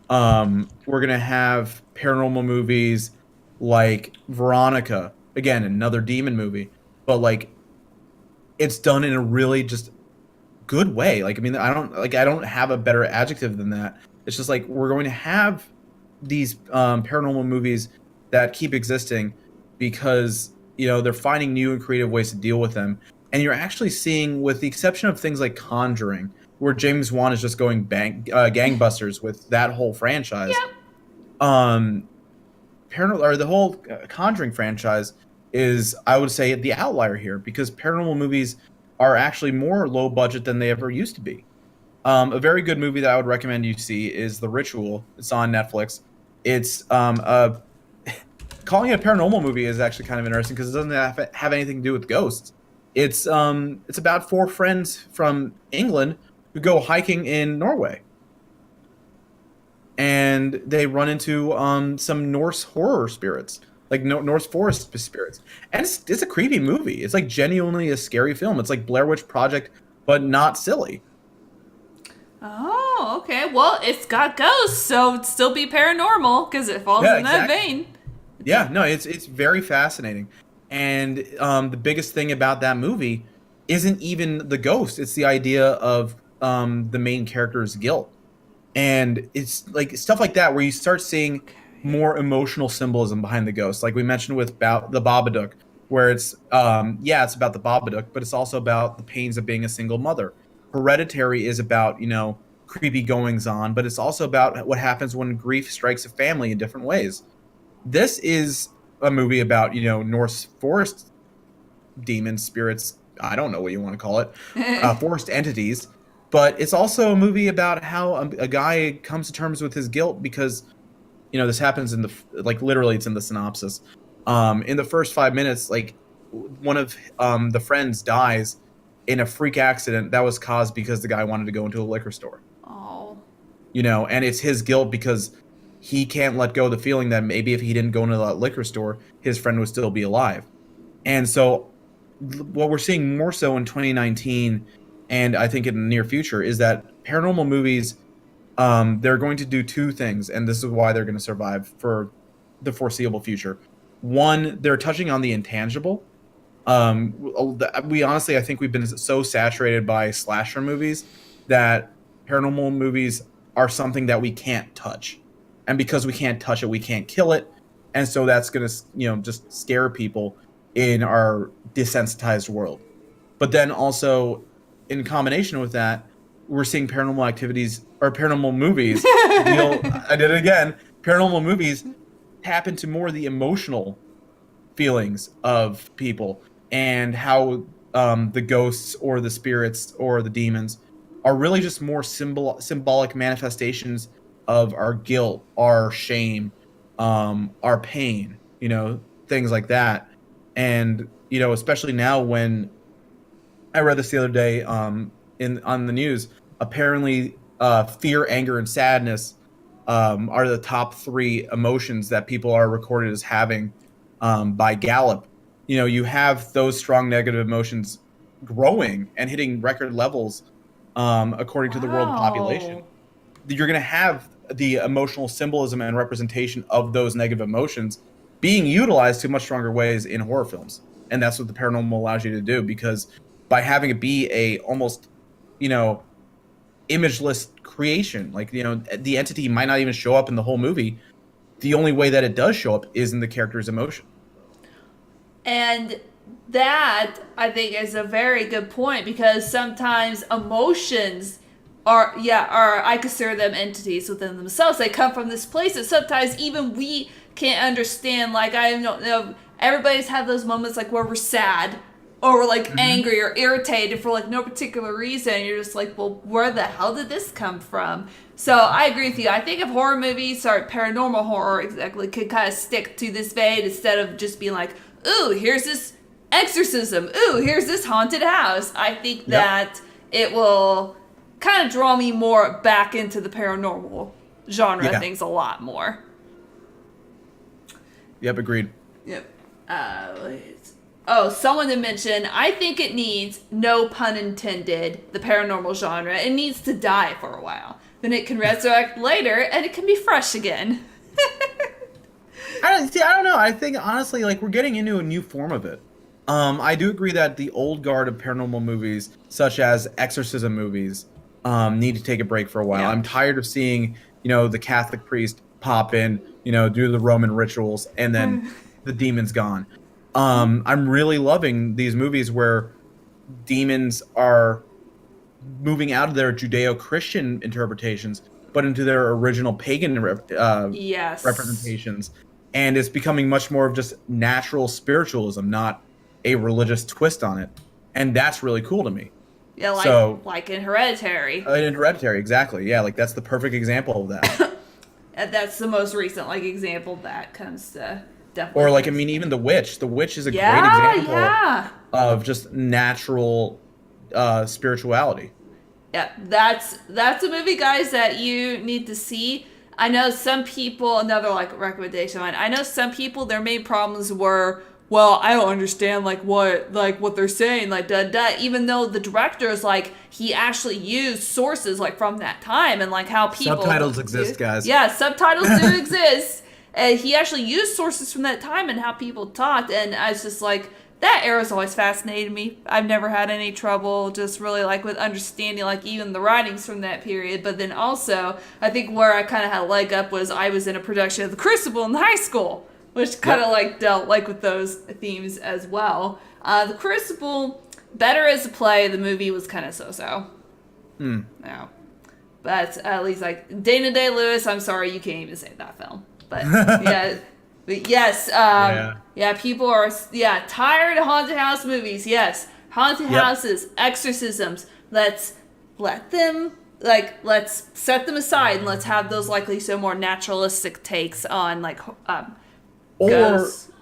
We're going to have paranormal movies like Veronica, again, another demon movie, but like, it's done in a really just good way. Like, I mean, I don't have a better adjective than that. It's just like, we're going to have these paranormal movies that keep existing because, you know, they're finding new and creative ways to deal with them. And you're actually seeing, with the exception of things like Conjuring, where James Wan is just going gangbusters with that whole franchise. Yep. The whole Conjuring franchise is, I would say, the outlier here, because paranormal movies are actually more low budget than they ever used to be. A very good movie that I would recommend you see is The Ritual. It's on Netflix. It's calling it a paranormal movie is actually kind of interesting because it doesn't have anything to do with ghosts. It's about four friends from England who go hiking in Norway, and they run into some Norse horror spirits, like Norse forest spirits, and it's a creepy movie. It's like genuinely a scary film. It's like Blair Witch Project, but not silly. Oh, okay. Well, it's got ghosts, so it'd still be paranormal because it falls in that vein. Yeah, no, it's very fascinating. And the biggest thing about that movie isn't even the ghost. It's the idea of the main character's guilt. And it's like stuff like that where you start seeing more emotional symbolism behind the ghost. Like we mentioned with the Babadook, where it's, it's about the Babadook, but it's also about the pains of being a single mother. Hereditary is about, you know, creepy goings on, but it's also about what happens when grief strikes a family in different ways. This is a movie about, you know, Norse forest demons, spirits, I don't know what you want to call it, forest entities. But it's also a movie about how a guy comes to terms with his guilt because, you know, this happens in literally it's in the synopsis. In the first 5 minutes, like, one of the friends dies in a freak accident that was caused because the guy wanted to go into a liquor store. Oh. You know, and it's his guilt because he can't let go of the feeling that maybe if he didn't go into that liquor store, his friend would still be alive. And so what we're seeing more so in 2019, and I think in the near future, is that paranormal movies, they're going to do two things, and this is why they're going to survive for the foreseeable future. One, they're touching on the intangible. We honestly, I think we've been so saturated by slasher movies that paranormal movies are something that we can't touch. And because we can't touch it, we can't kill it. And so that's going to, you know, just scare people in our desensitized world. But then also, in combination with that, we're seeing paranormal movies. I did it again. Paranormal movies tap into more of the emotional feelings of people and how the ghosts or the spirits or the demons are really just more symbolic manifestations of our guilt, our shame, our pain, you know, things like that. And, you know, especially now when I read this the other day on the news, apparently fear, anger, and sadness are the top 3 emotions that people are recorded as having by Gallup. You know, you have those strong negative emotions growing and hitting record levels according to the world population. Wow. You're going to have the emotional symbolism and representation of those negative emotions being utilized to much stronger ways in horror films. And that's what the paranormal allows you to do, because by having it be a almost, you know, imageless creation, like, you know, the entity might not even show up in the whole movie. The only way that it does show up is in the character's emotion. And that, I think, is a very good point, because sometimes emotions are, I consider them entities within themselves. They come from this place that sometimes even we can't understand. Like, I don't know, everybody's had those moments like where we're sad or we're like angry or irritated for like no particular reason. You're just like, well, where the hell did this come from? So I agree with you. I think if horror movies, paranormal horror exactly, could kind of stick to this vein instead of just being like, ooh, here's this exorcism, ooh, here's this haunted house, I think that it will kind of draw me more back into the paranormal genre things a lot more. Yep, agreed. Yep. Someone to mention, I think it needs, no pun intended, the paranormal genre. It needs to die for a while. Then it can resurrect later, and it can be fresh again. I don't know. I think, honestly, like, we're getting into a new form of it. I do agree that the old guard of paranormal movies, such as exorcism movies, need to take a break for a while. Yeah. I'm tired of seeing, you know, the Catholic priest pop in, you know, do the Roman rituals, and then the demon's gone. I'm really loving these movies where demons are moving out of their Judeo-Christian interpretations, but into their original pagan representations. And it's becoming much more of just natural spiritualism, not a religious twist on it. And that's really cool to me. Yeah, like in Hereditary. In Hereditary, exactly. Yeah, like that's the perfect example of that. And that's the most recent example that comes to definitely. Or I mean, even The Witch. The Witch is a great example of just natural spirituality. Yeah, that's a movie, guys, that you need to see. I know some people, another recommendation of mine, I know some people, their main problems were, well, I don't understand what they're saying, even though the director is he actually used sources from that time, and how people subtitles exist, guys. Yeah, subtitles do exist. And he actually used sources from that time and how people talked, and I was just that era's always fascinated me. I've never had any trouble just really with understanding even the writings from that period. But then also, I think where I kind of had a leg up was I was in a production of The Crucible in high school, which kind of dealt with those themes as well. The Crucible, better as a play. The movie was kind of so-so. No. But at least Dana Day-Lewis, I'm sorry, you can't even say that film. But yeah. But yes, people are tired of haunted house movies. Yes, haunted houses, exorcisms. Let's let them let's set them aside and let's have those some more naturalistic takes on ghosts.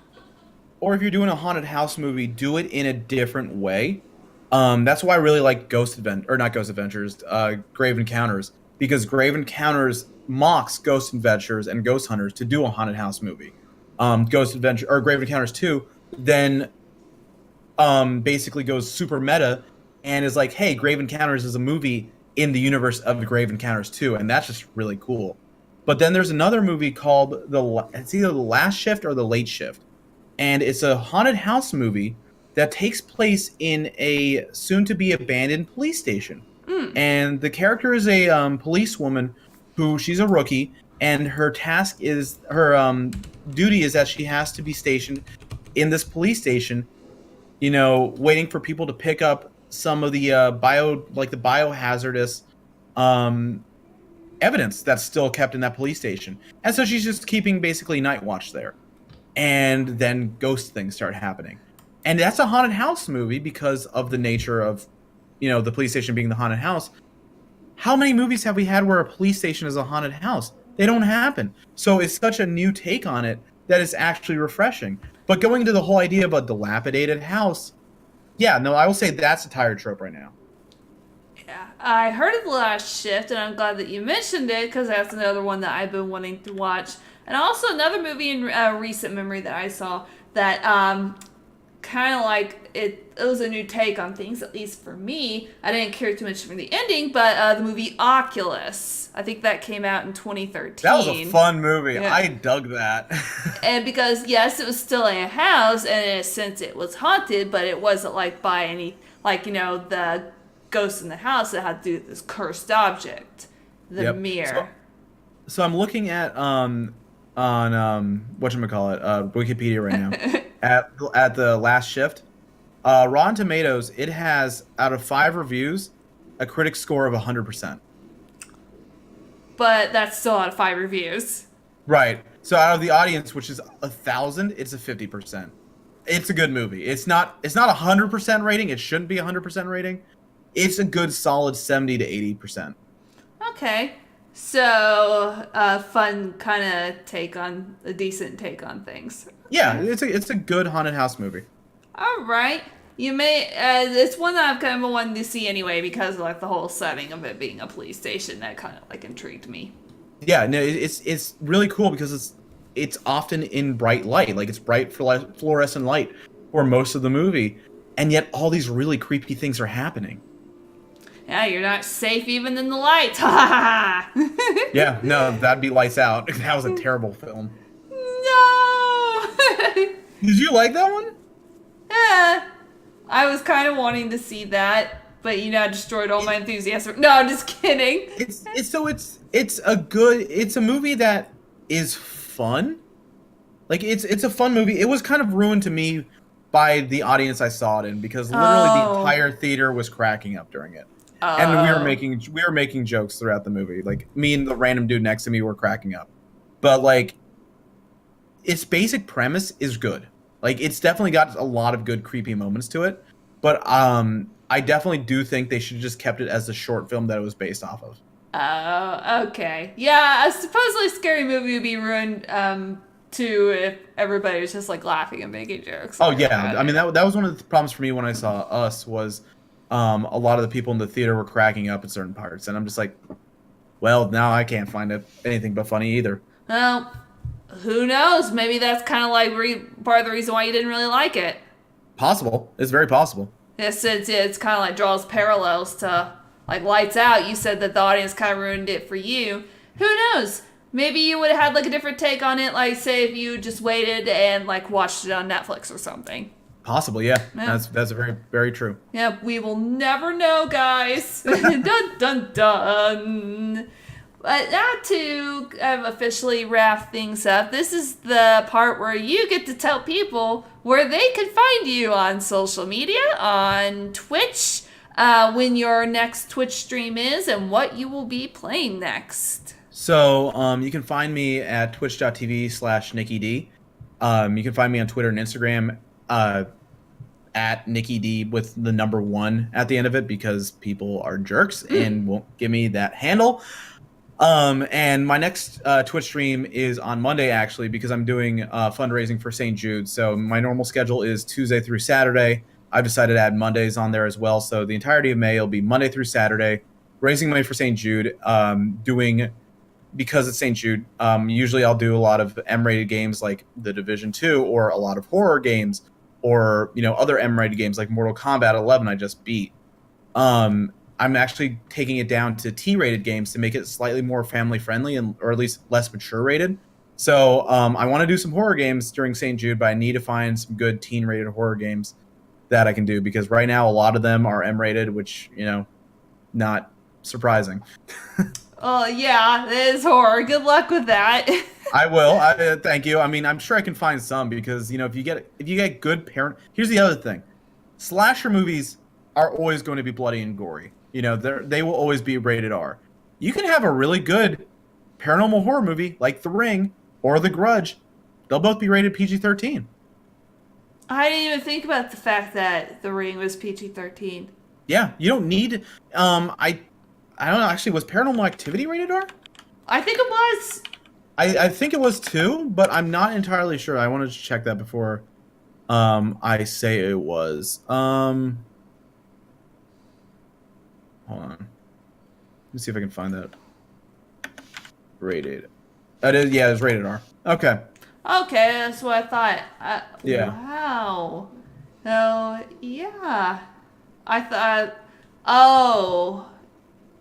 Or if you're doing a haunted house movie, do it in a different way. That's why I really like Grave Encounters, because Grave Encounters mocks Ghost Adventures and Ghost Hunters to do a haunted house movie. Ghost Adventure or Grave Encounters 2 then basically goes super meta and is hey, Grave Encounters is a movie in the universe of the Grave Encounters 2, and that's just really cool. But then there's another movie called it's either The Last Shift or The Late Shift, and it's a haunted house movie that takes place in a soon-to-be abandoned police station. And the character is a policewoman who, she's a rookie, and her task is, her duty is that she has to be stationed in this police station, waiting for people to pick up some of the biohazardous evidence that's still kept in that police station. And so she's just keeping basically night watch there. And then ghost things start happening. And that's a haunted house movie because of the nature of, the police station being the haunted house. How many movies have we had where a police station is a haunted house? They don't happen. So it's such a new take on it that is actually refreshing. But going into the whole idea of a dilapidated house, I will say that's a tired trope right now. Yeah, I heard of The Last Shift, and I'm glad that you mentioned it, because that's another one that I've been wanting to watch. And also another movie in recent memory that I saw that kind of like it was a new take on things, at least for me. I didn't care too much for the ending, but the movie Oculus. I think that came out in 2013. That was a fun movie. Yeah. I dug that. And because, yes, it was still in a house, and in a sense it was haunted, but it wasn't like by any, like, the ghost in the house that had to do with this cursed object, the mirror. So I'm looking at on whatchamacallit, Wikipedia right now at the Last Shift. Rotten Tomatoes, it has, out of 5 reviews, a critic score of 100%. But that's still out of 5 reviews. Right. So out of the audience, which is 1,000, it's a 50%. It's a good movie. It's not 100% rating. It shouldn't be 100% rating. It's a good solid 70 to 80%. Okay. So, fun kind of a decent take on things. Yeah, it's a good haunted house movie. All right. You may, it's one that I've kind of wanted to see anyway because of like the whole setting of it being a police station that kind of like intrigued me. Yeah, no, it's really cool because it's often in bright light, like it's bright fluorescent light for most of the movie, and yet all these really creepy things are happening. Yeah, you're not safe even in the light. Ha ha ha. Yeah, no, that'd be Lights Out. That was a terrible film. No. Did you like that one? Yeah. I was kind of wanting to see that, but I destroyed all my enthusiasm. No, I'm just kidding. It's a movie that is fun. Like it's a fun movie. It was kind of ruined to me by the audience I saw it in because literally the entire theater was cracking up during it. And we were making jokes throughout the movie. Like me and the random dude next to me were cracking up. But like its basic premise is good. Like it's definitely got a lot of good creepy moments to it. But I definitely do think they should have just kept it as the short film that it was based off of. Oh, okay. Yeah, a supposedly scary movie would be ruined too if everybody was just like laughing and making jokes. Oh yeah, I mean that was one of the problems for me when I saw Us was a lot of the people in the theater were cracking up at certain parts, and I'm just like, well, now I can't find anything but funny either. Well, who knows? Maybe that's kind of like part of the reason why you didn't really like it. Possible. It's very possible. Yeah, since it's kind of like draws parallels to like Lights Out. You said that the audience kind of ruined it for you. Who knows? Maybe you would have had like a different take on it. Like say if you just waited and like watched it on Netflix or something. Possibly, yeah. That's very, very true. Yeah, we will never know, guys. Dun dun dun. But now to officially wrap things up, this is the part where you get to tell people where they can find you on social media, on Twitch, when your next Twitch stream is, and what you will be playing next. So you can find me at twitch.tv/Nickeedee. You can find me on Twitter and Instagram at Nickeedee with the number 1 at the end of it because people are jerks and won't give me that handle. And my next Twitch stream is on Monday, actually, because I'm doing fundraising for St. Jude. So my normal schedule is Tuesday through Saturday. I've decided to add Mondays on there as well. So the entirety of May will be Monday through Saturday, raising money for St. Jude, because it's St. Jude, usually I'll do a lot of M-rated games like The Division 2 or a lot of horror games or, other M-rated games like Mortal Kombat 11 I just beat. I'm actually taking it down to T-rated games to make it slightly more family-friendly or at least less mature-rated. So I want to do some horror games during St. Jude, but I need to find some good teen-rated horror games that I can do because right now a lot of them are M-rated, which, not surprising. Oh, yeah, it is horror. Good luck with that. I will. Thank you. I mean, I'm sure I can find some because, if you get good parent... Here's the other thing. Slasher movies are always going to be bloody and gory. They will always be rated R. You can have a really good paranormal horror movie like The Ring or The Grudge. They'll both be rated PG-13. I didn't even think about the fact that The Ring was PG-13. Yeah, you don't need... I don't know, actually, was Paranormal Activity rated R? I think it was. I think it was too, but I'm not entirely sure. I wanted to check that before I say it was. Hold Hold on. Let me see if I can find that. Rated. It is, yeah, it's rated R. Okay. Okay, that's what I thought. Yeah. Wow. So, yeah. I thought, oh.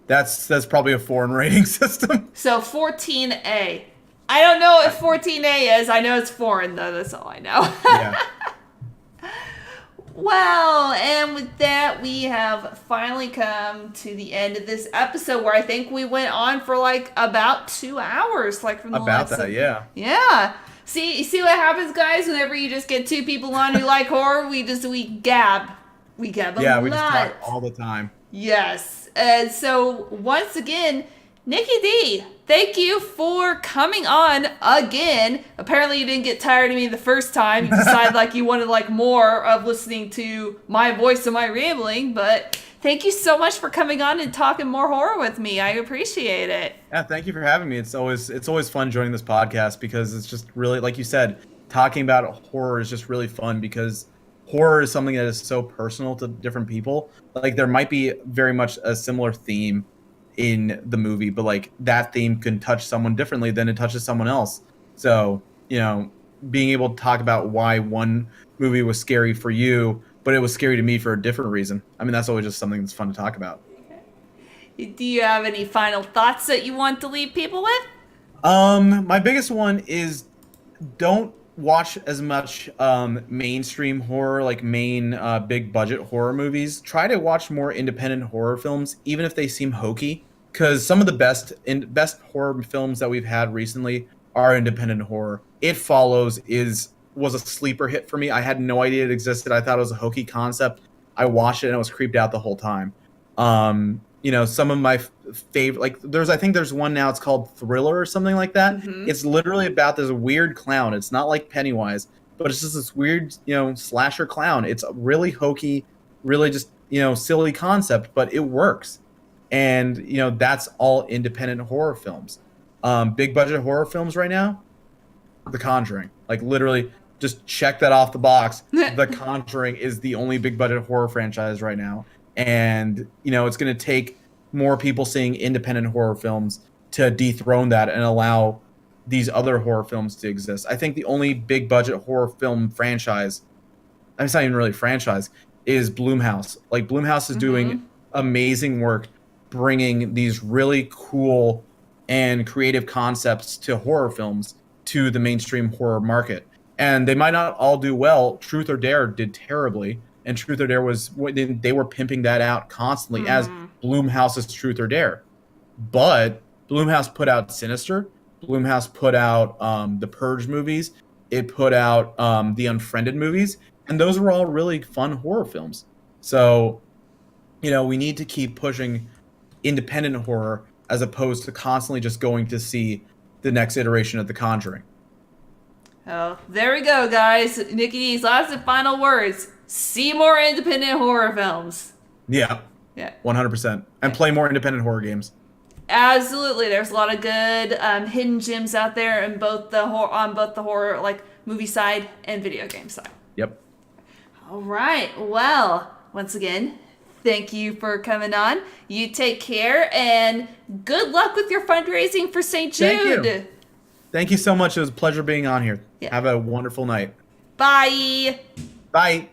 That's probably a foreign rating system. So 14A. I don't know what 14A is. I know it's foreign, though. That's all I know. Yeah. Well, and with that, we have finally come to the end of this episode where I think we went on for like about 2 hours. Like from the About that, yeah. Yeah. See, you see what happens, guys? Whenever you just get two people on who like horror, we gab. We gab a lot. Yeah, we just talk all the time. Yes. And so, once again, Nickeedee, thank you for coming on again. Apparently you didn't get tired of me the first time. You decided like you wanted like more of listening to my voice and my rambling, but thank you so much for coming on and talking more horror with me. I appreciate it. Yeah, thank you for having me. It's always fun joining this podcast because it's just really, like you said, talking about horror is just really fun because horror is something that is so personal to different people. Like there might be very much a similar theme in the movie, but like that theme can touch someone differently than it touches someone else. So, you know, being able to talk about why one movie was scary for you, but it was scary to me for a different reason. I mean, that's always just something that's fun to talk about. Do you have any final thoughts that you want to leave people with? My biggest one is don't watch as much mainstream horror, like big budget horror movies. Try to watch more independent horror films, even if they seem hokey, because some of the best horror films that we've had recently are independent horror. It Follows was a sleeper hit for me. I had no idea it existed. I thought it was a hokey concept. I watched it and I was creeped out the whole time. You know, some of my favorite, like I think there's one now, it's called Thriller or something like that. Mm-hmm. It's literally about this weird clown. It's not like Pennywise, but it's just this weird, you know, slasher clown. It's a really hokey, really just, you know, silly concept, but it works. And, you know, that's all independent horror films. Big budget horror films right now, The Conjuring. Like literally just check that off the box. The Conjuring is the only big budget horror franchise right now. And, you know, it's going to take more people seeing independent horror films to dethrone that and allow these other horror films to exist. I think the only big budget horror film franchise, it's not even really franchise, is Blumhouse. Like Blumhouse is doing amazing work bringing these really cool and creative concepts to horror films to the mainstream horror market. And they might not all do well. Truth or Dare did terribly. And Truth or Dare they were pimping that out constantly as Blumhouse's Truth or Dare. But Blumhouse put out Sinister. Blumhouse put out the Purge movies. It put out the Unfriended movies. And those were all really fun horror films. So, you know, we need to keep pushing independent horror as opposed to constantly just going to see the next iteration of The Conjuring. Oh, there we go, guys. Nickeedee's last and final words. See more independent horror films. Yeah. 100%. And play more independent horror games. Absolutely. There's a lot of good hidden gems out there in both the horror like movie side and video game side. Yep. All right. Well, once again, thank you for coming on. You take care and good luck with your fundraising for St. Jude. Thank you so much. It was a pleasure being on here. Yeah. Have a wonderful night. Bye. Bye.